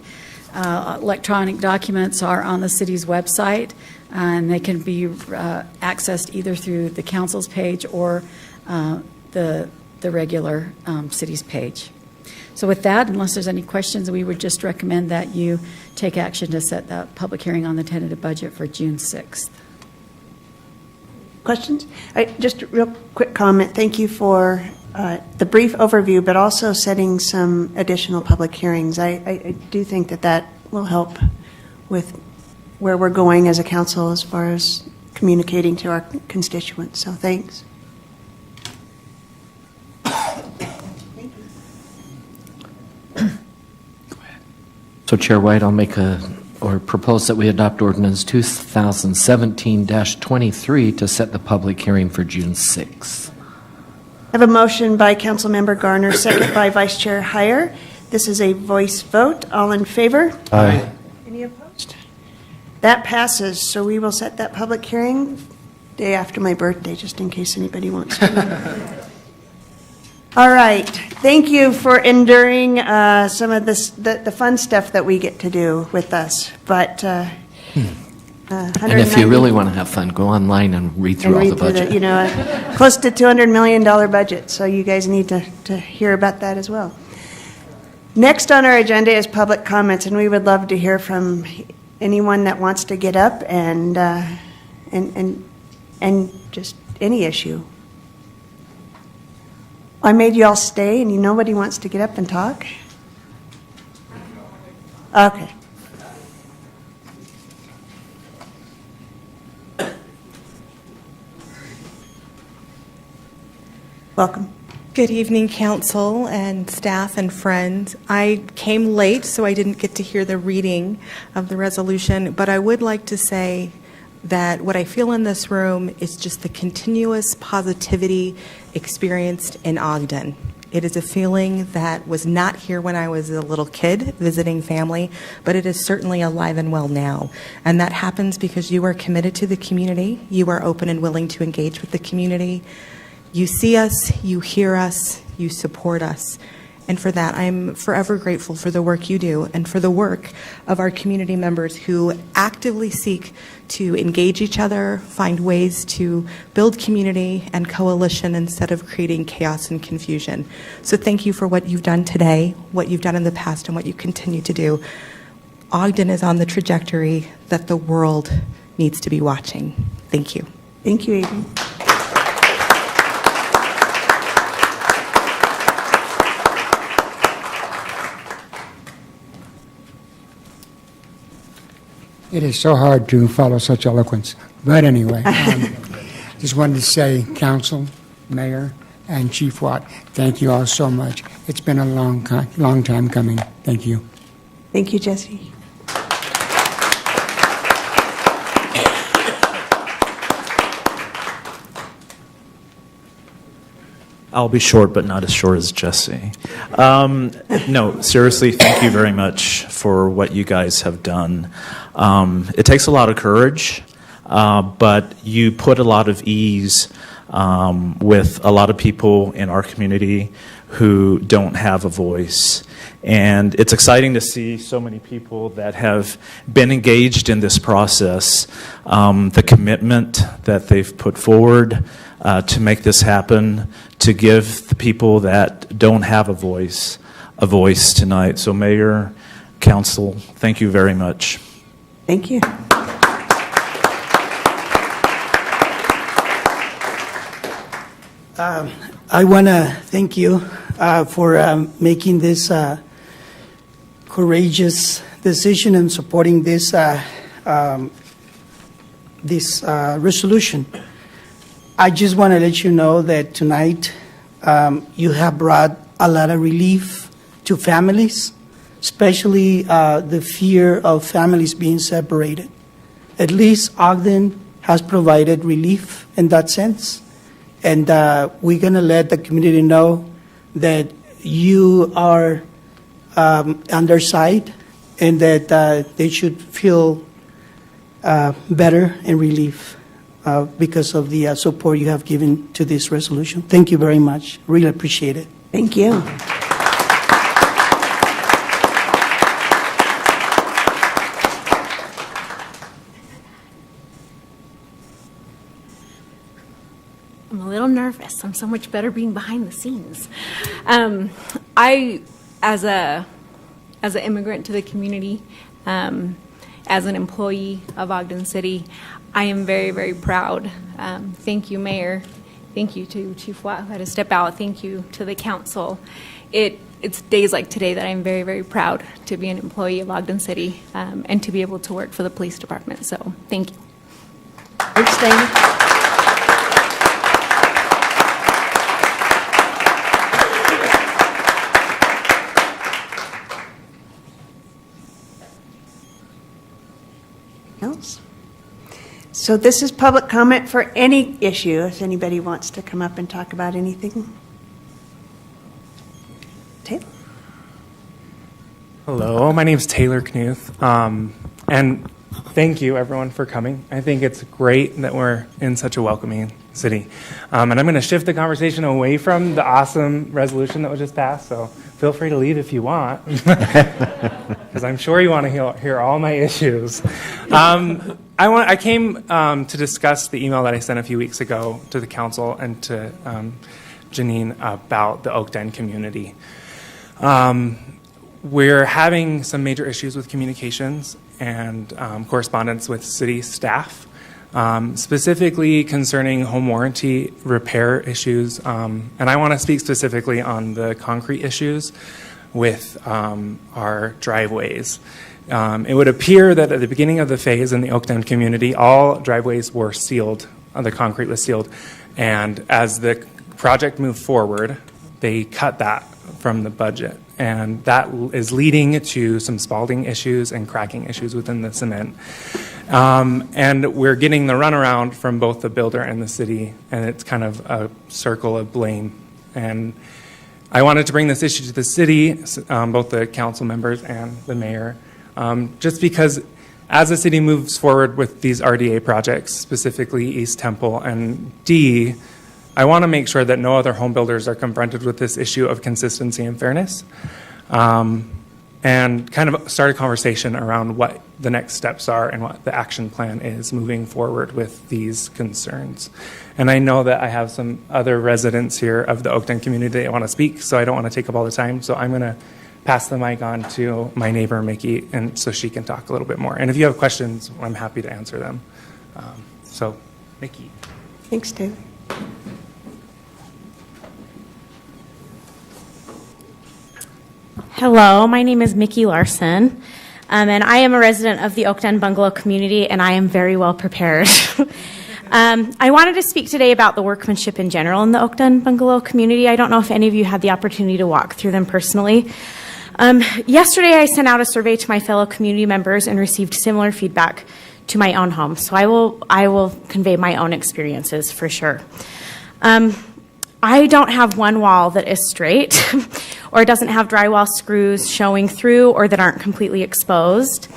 Electronic documents are on the city's website, and they can be accessed either through the council's page or the regular city's page. So with that, unless there's any questions, we would just recommend that you take action to set the public hearing on the tentative budget for June 6th. Questions? Just a real quick comment. Thank you for the brief overview, but also setting some additional public hearings. I do think that will help with where we're going as a council as far as communicating to our constituents. So thanks. So Chair White, I'll propose that we adopt ordinance 2017-23 to set the public hearing for June 6th. I have a motion by Councilmember Garner, second by Vice Chair Heyer. This is a voice vote. All in favor? Aye. Any opposed? That passes. So we will set that public hearing day after my birthday, just in case anybody wants to. All right. Thank you for enduring some of this, the fun stuff that we get to do with us. But and if you really want to have fun, go online and read through all the budget. Close to $200 million budget. So you guys need to hear about that as well. Next on our agenda is public comments, and we would love to hear from anyone that wants to get up and just any issue. I made you all stay, and nobody wants to get up and talk? Okay. Welcome. Good evening, council and staff and friends. I came late, so I didn't get to hear the reading of the resolution, but I would like to say that what I feel in this room is just the continuous positivity experienced in Ogden. It is a feeling that was not here when I was a little kid visiting family, but it is certainly alive and well now. And that happens because you are committed to the community. You are open and willing to engage with the community. You see us, you hear us, you support us. And for that, I'm forever grateful for the work you do and for the work of our community members who actively seek to engage each other, find ways to build community and coalition instead of creating chaos and confusion. So thank you for what you've done today, what you've done in the past, and what you continue to do. Ogden is on the trajectory that the world needs to be watching. Thank you. Thank you, Amy. It is so hard to follow such eloquence. But anyway, just wanted to say, Council, Mayor, and Chief Watt, thank you all so much. It's been a long time coming. Thank you. Thank you, Jesse. I'll be short, but not as short as Jesse. No, seriously, thank you very much for what you guys have done. It takes a lot of courage, but you put a lot of ease with a lot of people in our community who don't have a voice. And it's exciting to see so many people that have been engaged in this process, the commitment that they've put forward to make this happen, to give the people that don't have a voice a voice tonight. So Mayor, Council, thank you very much. Thank you. I want to thank you for making this courageous decision and supporting this resolution. I just want to let you know that tonight you have brought a lot of relief to families, especially the fear of families being separated. At least Ogden has provided relief in that sense. And we're going to let the community know that you are on their side and that they should feel better and relief because of the support you have given to this resolution. Thank you very much. Really appreciate it. Thank you. I'm a little nervous. I'm so much better being behind the scenes. As an immigrant to the community, as an employee of Ogden City, I am very, very proud. Thank you, Mayor. Thank you to Chief Watt, who had to step out. Thank you to the council. It's days like today that I'm very, very proud to be an employee of Ogden City and to be able to work for the police department. So thank you. Thanks, Dana. Else? So this is public comment for any issue, if anybody wants to come up and talk about anything. Taylor? Hello, my name is Taylor Knuth, and thank you everyone for coming. I think it's great that we're in such a welcoming city. And I'm going to shift the conversation away from the awesome resolution that was just passed, so feel free to leave if you want, because I'm sure you want to hear all my issues. I came to discuss the email that I sent a few weeks ago to the council and to Janine about the Oakden community. We're having some major issues with communications and correspondence with city staff, specifically concerning home warranty repair issues. And I want to speak specifically on the concrete issues with our driveways. It would appear that at the beginning of the phase in the Oakden community, all driveways were sealed, the concrete was sealed, and as the project moved forward, they cut that from the budget, and that is leading to some spalling issues and cracking issues within the cement. And we're getting the runaround from both the builder and the city, and it's kind of a circle of blame. And I wanted to bring this issue to the city, both the council members and the mayor, just because as the city moves forward with these RDA projects, specifically East Temple and D, I want to make sure that no other home builders are confronted with this issue of consistency and fairness, and kind of start a conversation around what the next steps are and what the action plan is moving forward with these concerns. And I know that I have some other residents here of the Oakden community that want to speak, so I don't want to take up all the time. So I'm going to pass the mic on to my neighbor, Mickey, and so she can talk a little bit more. And if you have questions, I'm happy to answer them. So, Mickey. Thanks, Taylor. Hello, my name is Mickey Larson, and I am a resident of the Oakden Bungalow community, and I am very well prepared. I wanted to speak today about the workmanship in general in the Ogden Bungalow community. I don't know if any of you had the opportunity to walk through them personally. Yesterday, I sent out a survey to my fellow community members and received similar feedback to my own home. So I will convey my own experiences for sure. I don't have one wall that is straight or doesn't have drywall screws showing through or that aren't completely exposed.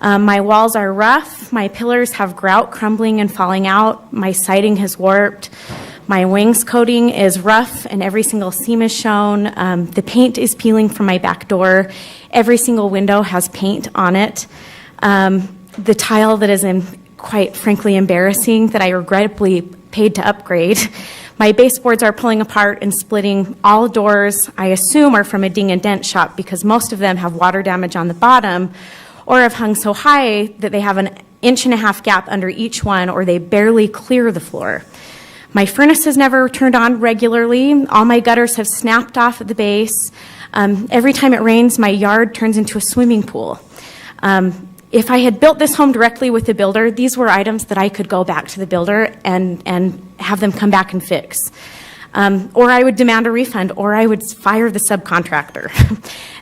My walls are rough. My pillars have grout crumbling and falling out. My siding has warped. My wainscoting is rough and every single seam is shown. The paint is peeling from my back door. Every single window has paint on it. The tile that is quite frankly embarrassing that I regrettably paid to upgrade. My baseboards are pulling apart and splitting. All doors, I assume, are from a ding and dent shop because most of them have water damage on the bottom or have hung so high that they have an 1.5 inch gap under each one, or they barely clear the floor. My furnace has never turned on regularly. All my gutters have snapped off at the base. Every time it rains, my yard turns into a swimming pool. If I had built this home directly with the builder, these were items that I could go back to the builder and have them come back and fix. Or I would demand a refund, or I would fire the subcontractor.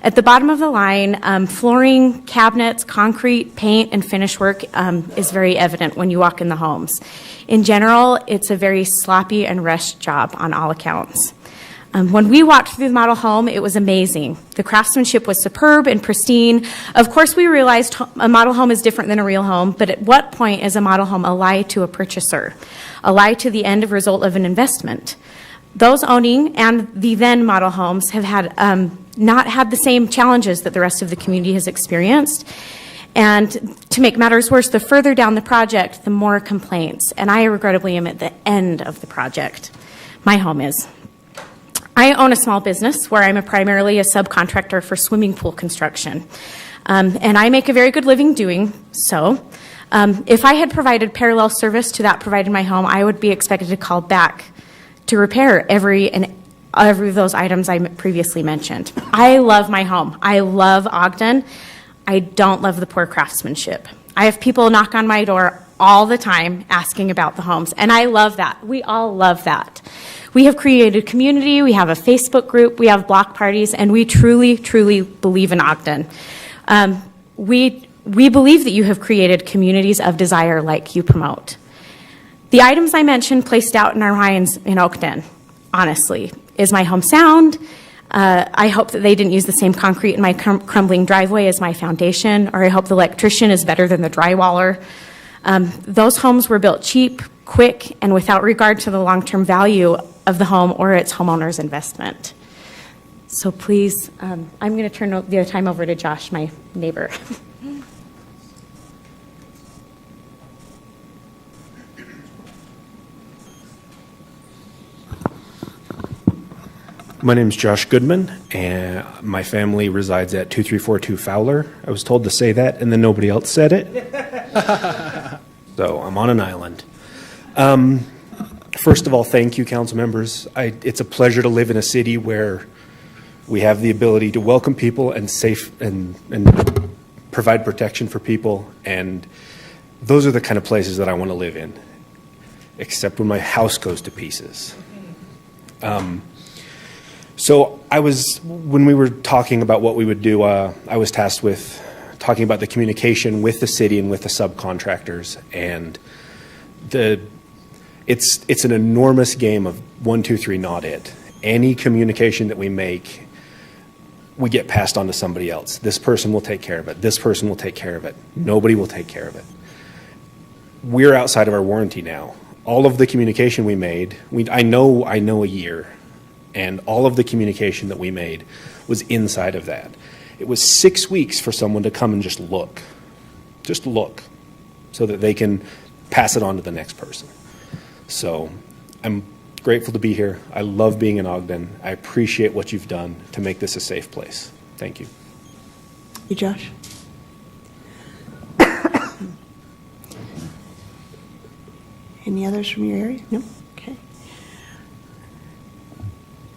At the bottom of the line, flooring, cabinets, concrete, paint, and finish work is very evident when you walk in the homes. In general, it's a very sloppy and rushed job on all accounts. When we walked through the model home, it was amazing. The craftsmanship was superb and pristine. Of course, we realized a model home is different than a real home, but at what point is a model home a lie to a purchaser, a lie to the end result of an investment? Those owning and the then model homes have had not had the same challenges that the rest of the community has experienced. And to make matters worse, the further down the project, the more complaints. And I regrettably am at the end of the project. My home is. I own a small business where I'm primarily a subcontractor for swimming pool construction. And I make a very good living doing so. If I had provided parallel service to that provided in my home, I would be expected to call back to repair every of those items I previously mentioned. I love my home. I love Ogden. I don't love the poor craftsmanship. I have people knock on my door all the time asking about the homes, and I love that. We all love that. We have created community, we have a Facebook group, we have block parties, and we truly, truly believe in Ogden. We believe that you have created communities of desire like you promote. The items I mentioned placed out in our minds in Ogden, honestly, is my home sound? I hope that they didn't use the same concrete in my crumbling driveway as my foundation, or I hope the electrician is better than the drywaller. Those homes were built cheap, quick, and without regard to the long-term value of the home or its homeowner's investment. So please, I'm going to turn the time over to Josh, my neighbor. My name is Josh Goodman, and my family resides at 2342 Fowler. I was told to say that, and then nobody else said it. So I'm on an island. First of all, thank you, council members. It's a pleasure to live in a city where we have the ability to welcome people and and provide protection for people, and those are the kind of places that I want to live in, except when my house goes to pieces. So when we were talking about what we would do, I was tasked with talking about the communication with the city and with the subcontractors, and it's an enormous game of 1, 2, 3, not it. Any communication that we make, we get passed on to somebody else. This person will take care of it. This person will take care of it. Nobody will take care of it. We're outside of our warranty now. All of the communication we made, I know a year. And all of the communication that we made was inside of that. It was 6 weeks for someone to come and just look, so that they can pass it on to the next person. So I'm grateful to be here. I love being in Ogden. I appreciate what you've done to make this a safe place. Thank you. You, Josh? Any others from your area? No? Okay.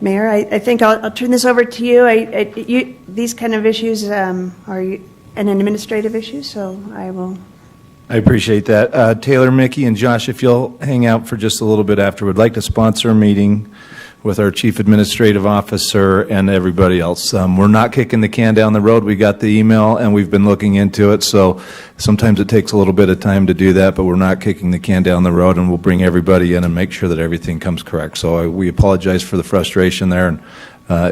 Mayor, I think I'll turn this over to you. These kind of issues are an administrative issue, so I will. I appreciate that. Taylor, Mickey, and Josh, if you'll hang out for just a little bit after, we'd like to sponsor a meeting with our Chief Administrative Officer and everybody else. We're not kicking the can down the road. We got the email and we've been looking into it, so sometimes it takes a little bit of time to do that, but we're not kicking the can down the road, and we'll bring everybody in and make sure that everything comes correct. So we apologize for the frustration there, and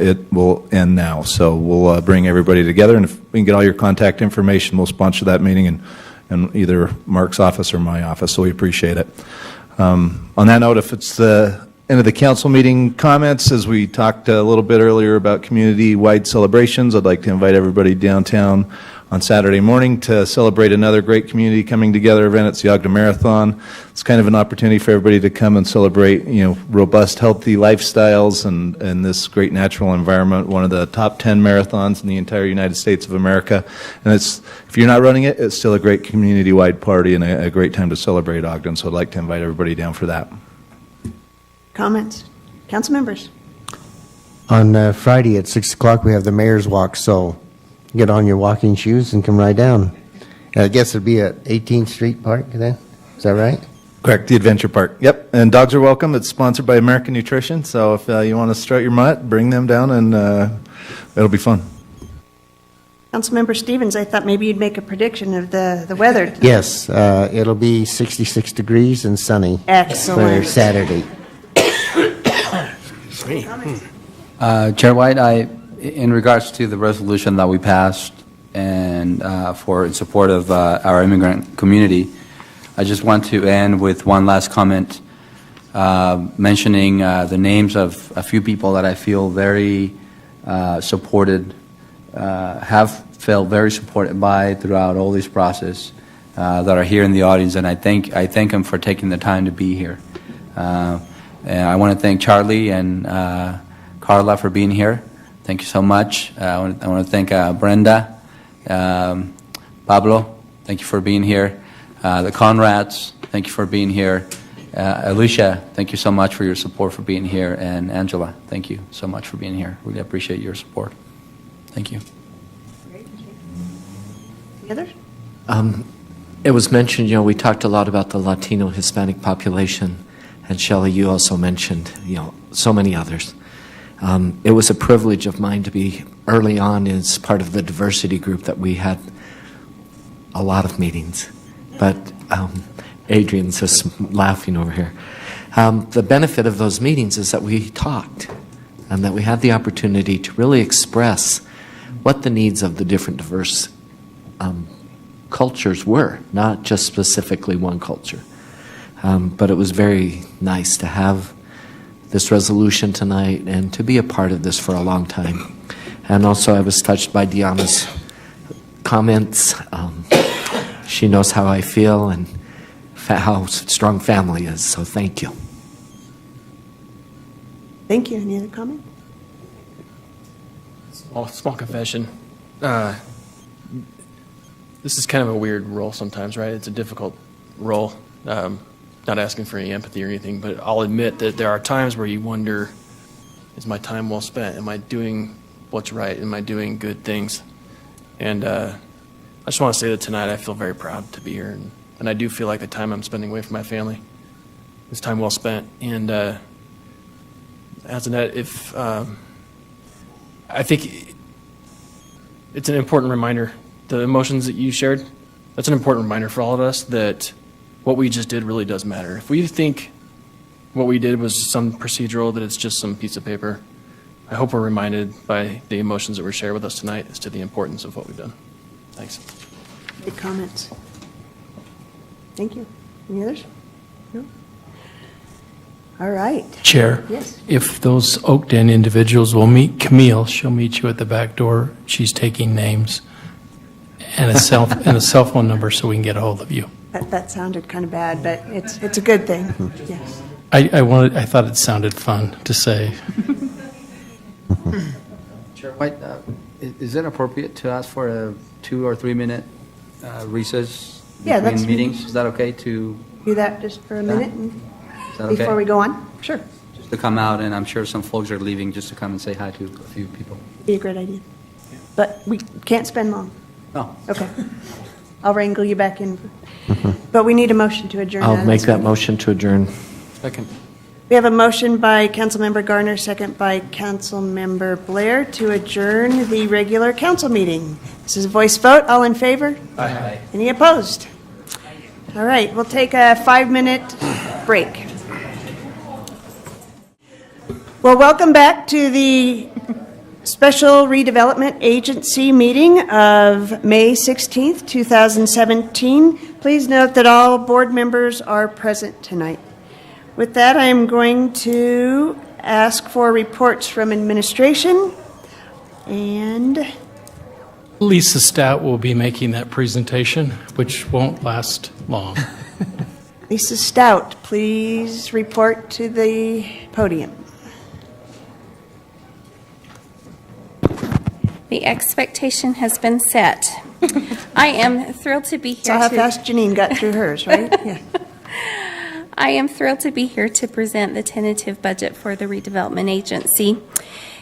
it will end now. So we'll bring everybody together, and if we can get all your contact information, we'll sponsor that meeting in either Mark's office or my office, so we appreciate it. On that note, if it's end of the council meeting comments. As we talked a little bit earlier about community-wide celebrations, I'd like to invite everybody downtown on Saturday morning to celebrate another great community coming together event. It's the Ogden Marathon. It's kind of an opportunity for everybody to come and celebrate, robust, healthy lifestyles and this great natural environment. One of the top 10 marathons in the entire United States of America. And if you're not running it, it's still a great community-wide party and a great time to celebrate Ogden. So I'd like to invite everybody down for that. Comments? Council members? On Friday at 6 o'clock, we have the Mayor's Walk, so get on your walking shoes and come right down. I guess it'll be at 18th Street Park then? Is that right? Correct, the Adventure Park. Yep, and dogs are welcome. It's sponsored by American Nutrition, so if you want to strut your mutt, bring them down and it'll be fun. Councilmember Stevens, I thought maybe you'd make a prediction of the weather tonight. Yes, it'll be 66 degrees and sunny Excellent. for Saturday. Chair White, in regards to the resolution that we passed and in support of our immigrant community, I just want to end with one last comment mentioning the names of a few people that I feel very supported, have felt very supported by throughout all this process that are here in the audience, and I thank them for taking the time to be here. And I want to thank Charlie and Carla for being here. Thank you so much. I want to thank Brenda, Pablo, thank you for being here. The Conrads, thank you for being here. Alicia, thank you so much for your support for being here. And Angela, thank you so much for being here. Really appreciate your support. Thank you. The others? It was mentioned, we talked a lot about the Latino Hispanic population, and Shelley, you also mentioned, so many others. It was a privilege of mine to be early on as part of the diversity group that we had a lot of meetings. But Adrian's just laughing over here. The benefit of those meetings is that we talked and that we had the opportunity to really express what the needs of the different diverse cultures were, not just specifically one culture. But it was very nice to have this resolution tonight and to be a part of this for a long time. And also I was touched by Deanna's comments. She knows how I feel and how strong family is, so thank you. Thank you. Any other comment? Small confession. This is kind of a weird role sometimes, right? It's a difficult role. Not asking for any empathy or anything, but I'll admit that there are times where you wonder, is my time well spent? Am I doing what's right? Am I doing good things? And I just want to say that tonight I feel very proud to be here, and I do feel like the time I'm spending away from my family is time well spent. And as Annette, I think it's an important reminder, the emotions that you shared, that's an important reminder for all of us that what we just did really does matter. If we think what we did was some procedural, that it's just some piece of paper, I hope we're reminded by the emotions that were shared with us tonight as to the importance of what we've done. Thanks. Good comments. Thank you. Any others? No? All right. Chair, Yes. if those Ogden individuals will meet Camille, she'll meet you at the back door. She's taking names and a cell phone number so we can get a hold of you. That sounded kind of bad, but it's a good thing. Yes. I thought it sounded fun to say. Chair White, is it appropriate to ask for a 2 or 3 minute recess between meetings? Is that okay to do that just for a minute is that okay? before we go on? Sure. Just to come out, and I'm sure some folks are leaving just to come and say hi to a few people. Be a great idea. But we can't spend long. Oh. Okay. I'll wrangle you back in. But we need a motion to adjourn. I'll make that motion to adjourn. Second. We have a motion by Councilmember Garner, second by Councilmember Blair to adjourn the regular council meeting. This is a voice vote. All in favor? Aye. Any opposed? All right, we'll take a 5-minute break. Well, welcome back to the Special Redevelopment Agency meeting of May 16th, 2017. Please note that all board members are present tonight. With that, I am going to ask for reports from administration. And Lisa Stout will be making that presentation, which won't last long. Lisa Stout, please report to the podium. The expectation has been set. I am thrilled to be here. Saw how fast Janine got through hers, right? Yeah. I am thrilled to be here to present the tentative budget for the redevelopment agency.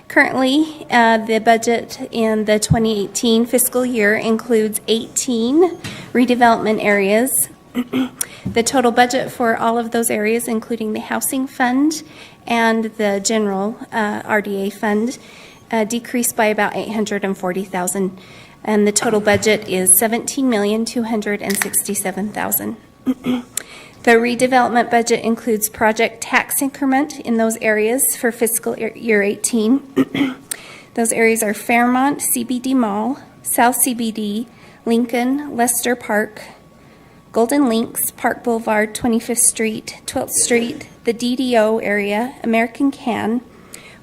Currently, the budget in the 2018 fiscal year includes 18 redevelopment areas. The total budget for all of those areas, including the housing fund and the general RDA fund, decreased by about $840,000, and the total budget is $17,267,000. The redevelopment budget includes project tax increment in those areas for fiscal year 18. Those areas are Fairmont, CBD Mall, South CBD, Lincoln, Lester Park, Golden Links, Park Boulevard, 25th Street, 12th Street, the DDO area, American Can,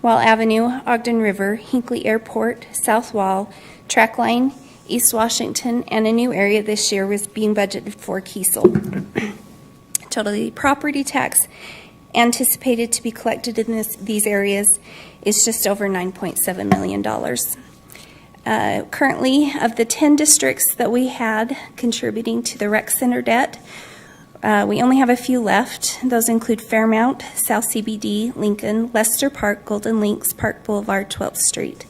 Wall Avenue, Ogden River, Hinckley Airport, South Wall, Trackline, East Washington, and a new area this year was being budgeted for Kiesel. Total property tax anticipated to be collected in these areas is just over $9.7 million. Currently, of the 10 districts that we had contributing to the rec center debt, we only have a few left. Those include Fairmount, South CBD, Lincoln, Lester Park, Golden Links, Park Boulevard, 12th Street.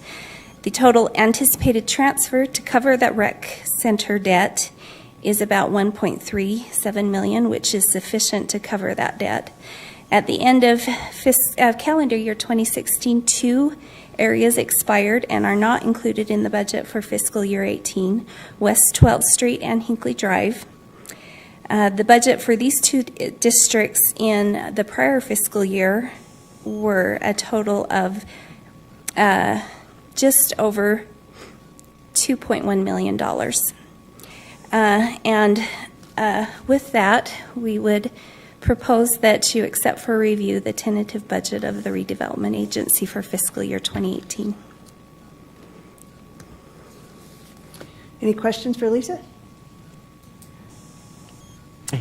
The total anticipated transfer to cover that rec center debt is about $1.37 million, which is sufficient to cover that debt. At the end of calendar year 2016, 2 areas expired and are not included in the budget for fiscal year 18, West 12th Street and Hinckley Drive. The budget for these 2 districts in the prior fiscal year were a total of just over $2.1 million. With that, we would propose that you accept for review the tentative budget of the redevelopment agency for fiscal year 2018. Any questions for Lisa?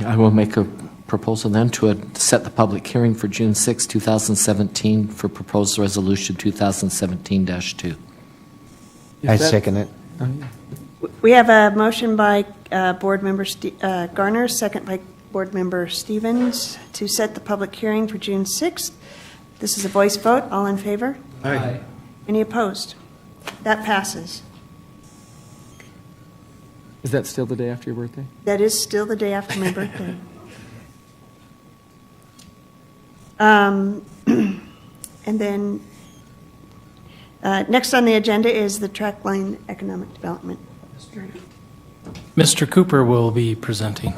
I will make a proposal then to set the public hearing for June 6, 2017 for proposed resolution 2017-2. I second it. We have a motion by Board Member Garner, second by Board Member Stevens, to set the public hearing for June 6th. This is a voice vote. All in favor? Aye. Any opposed? That passes. Is that still the day after your birthday? That is still the day after my birthday. And then next on the agenda is the Trackline Economic Development. Mr. Cooper will be presenting.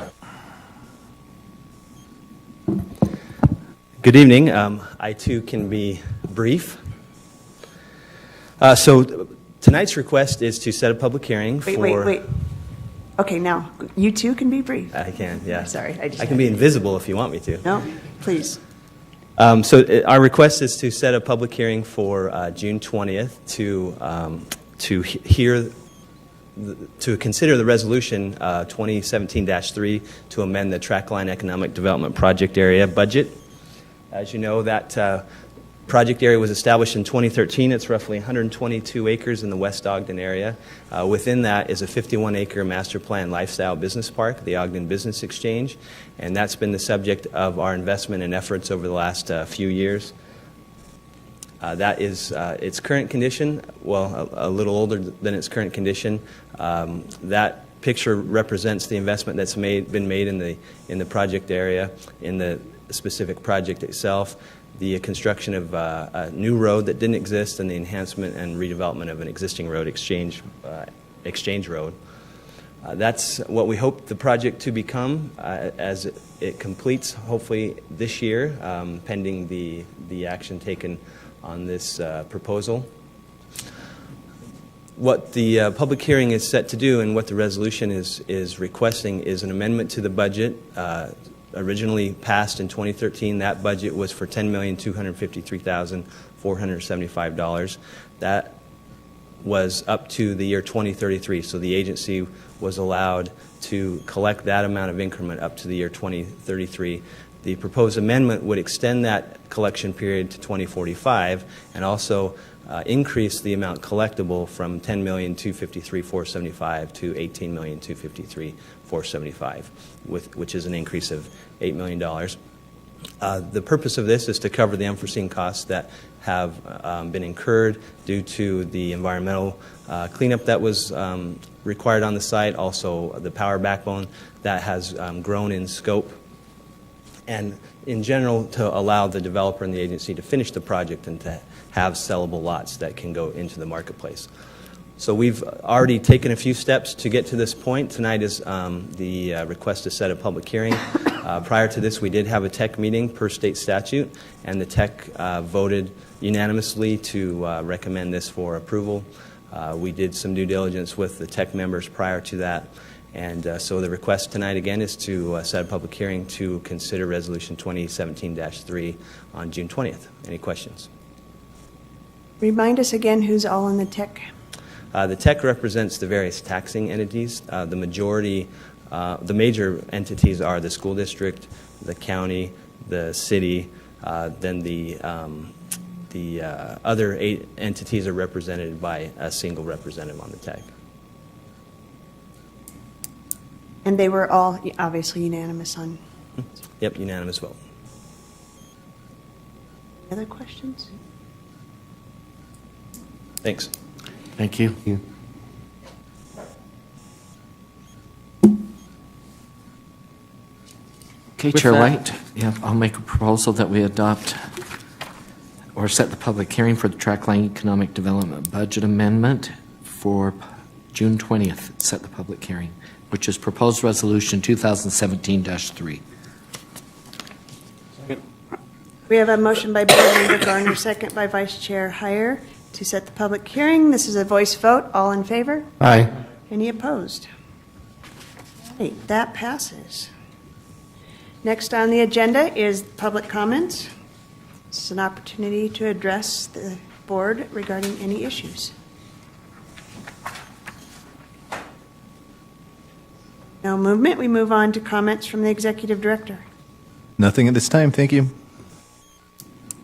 Good evening. I too can be brief. So tonight's request is to set a public hearing for... Wait. Okay, now, you too can be brief. I can, yeah. Sorry. I can be invisible if you want me to. No, please. Our request is to set a public hearing for June 20th to consider the resolution 2017-3 to amend the Trackline Economic Development Project Area budget. As you know, that project area was established in 2013. It's roughly 122 acres in the West Ogden area. Within that is a 51-acre master plan lifestyle business park, the Ogden Business Exchange, and that's been the subject of our investment and efforts over the last few years. That is its current condition, well, a little older than its current condition. That picture represents the investment that's been made in the project area, in the specific project itself, the construction of a new road that didn't exist, and the enhancement and redevelopment of an existing road, Exchange Road. That's what we hope the project to become as it completes, hopefully this year, pending the action taken on this proposal. What the public hearing is set to do and what the resolution is requesting is an amendment to the budget originally passed in 2013, that budget was for $10,253,475. That was up to the year 2033, so the agency was allowed to collect that amount of increment up to the year 2033. The proposed amendment would extend that collection period to 2045 and also increase the amount collectible from $10,253,475 to $18,253,475, which is an increase of $8 million. The purpose of this is to cover the unforeseen costs that have been incurred due to the environmental cleanup that was required on the site, also the power backbone that has grown in scope, and in general to allow the developer and the agency to finish the project and to have sellable lots that can go into the marketplace. So we've already taken a few steps to get to this point. Tonight is the request to set a public hearing. Prior to this, we did have a TEC meeting per state statute, and the TEC voted unanimously to recommend this for approval. We did some due diligence with the TEC members prior to that, and so the request tonight again is to set a public hearing to consider Resolution 2017-3 on June 20th. Any questions? Remind us again who's all in the TEC. The TEC represents the various taxing entities. The major entities are the school district, the county, the city, then the other 8 entities are represented by a single representative on the TEC. And they were all obviously unanimous on. Yep, unanimous vote. Any other questions? Thanks. Thank you. Okay, With Chair that- White, yeah, I'll make a proposal that we adopt or set the public hearing for the Trackline Economic Development Budget Amendment for June 20th. Set the public hearing, which is proposed resolution 2017-3. We have a motion by Board Member Garner, second by Vice Chair Heyer, to set the public hearing. This is a voice vote. All in favor? Aye. Any opposed? Right, that passes. Next on the agenda is public comments. This is an opportunity to address the board regarding any issues. No movement. We move on to comments from the Executive Director. Nothing at this time, thank you.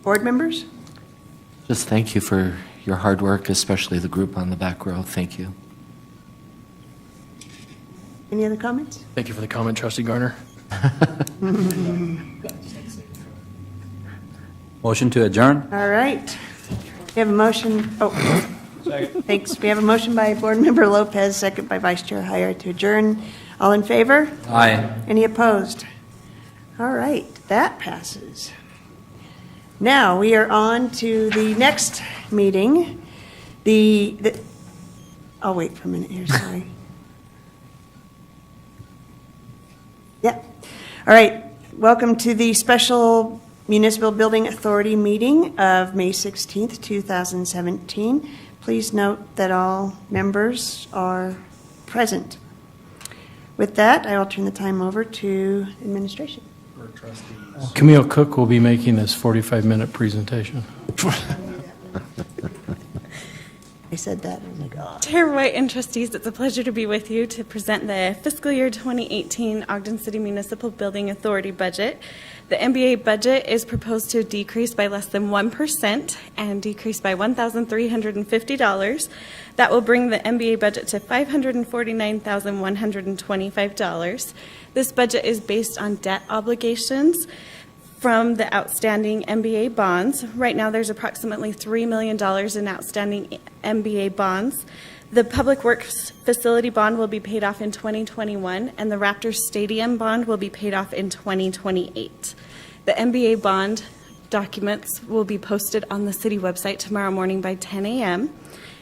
Board members? Just thank you for your hard work, especially the group on the back row. Thank you. Any other comments? Thank you for the comment, Trustee Garner. Motion to adjourn? All right. We have a motion. Oh, thanks. We have a motion by Board Member Lopez, second by Vice Chair Heyer to adjourn. All in favor? Aye. Any opposed? All right, that passes. Now we are on to the next meeting. I'll wait for a minute here, sorry. Yep. All right, welcome to the special Municipal Building Authority meeting of May 16th, 2017. Please note that all members are present. With that, I will turn the time over to administration. Camille Cook will be making this 45-minute presentation. I said that, and I was like, oh. Chair White and trustees, it's a pleasure to be with you to present the fiscal year 2018 Ogden City Municipal Building Authority budget. The MBA budget is proposed to decrease by less than 1% and decrease by $1,350. That will bring the MBA budget to $549,125. This budget is based on debt obligations from the outstanding MBA bonds. Right now, there's approximately $3 million in outstanding MBA bonds. The Public Works Facility bond will be paid off in 2021, and the Raptors Stadium bond will be paid off in 2028. The MBA bond documents will be posted on the city website tomorrow morning by 10 a.m.,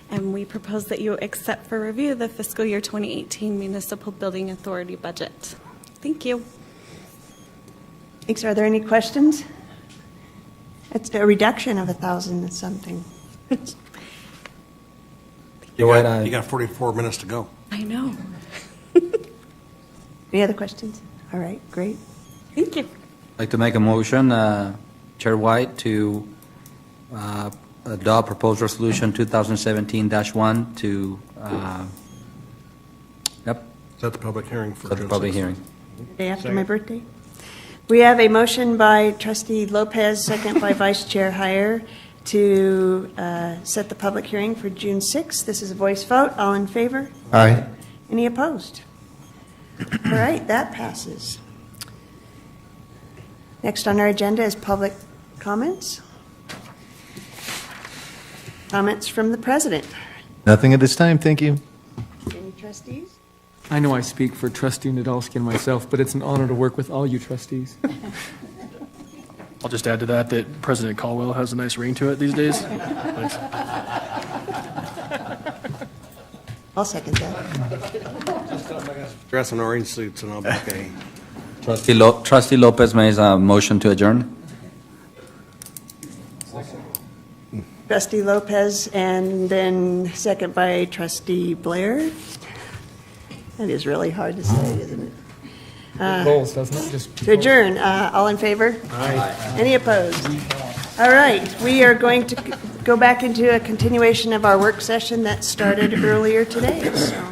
and we propose that you accept for review the fiscal year 2018 Municipal Building Authority budget. Thank you. Thanks. Are there any questions? It's a reduction of 1,000 and something. You got 44 minutes to go. I know. Any other questions? All right, great. Thank you. I'd like to make a motion, Chair White, to adopt proposed resolution 2017-1 to, Set the public hearing for set the June public 6th. hearing. The day after my birthday. We have a motion by Trustee Lopez, second by Vice Chair Heyer, to set the public hearing for June 6th. This is a voice vote. All in favor? Aye. Any opposed? All right, that passes. Next on our agenda is public comments. Comments from the president. Nothing at this time, thank you. Any trustees? I know I speak for Trustee Nadolski and myself, but it's an honor to work with all you trustees. I'll just add to that that President Caldwell has a nice ring to it these days. Thanks. I'll second that. Dress in orange suits and I'll be okay. Trustee Lopez makes a motion to adjourn. Trustee Lopez, and then second by Trustee Blair. That is really hard to say, isn't it? Goals, doesn't it? Just To adjourn, all in favor? Aye. Any opposed? All right, we are going to go back into a continuation of our work session that started earlier today, so.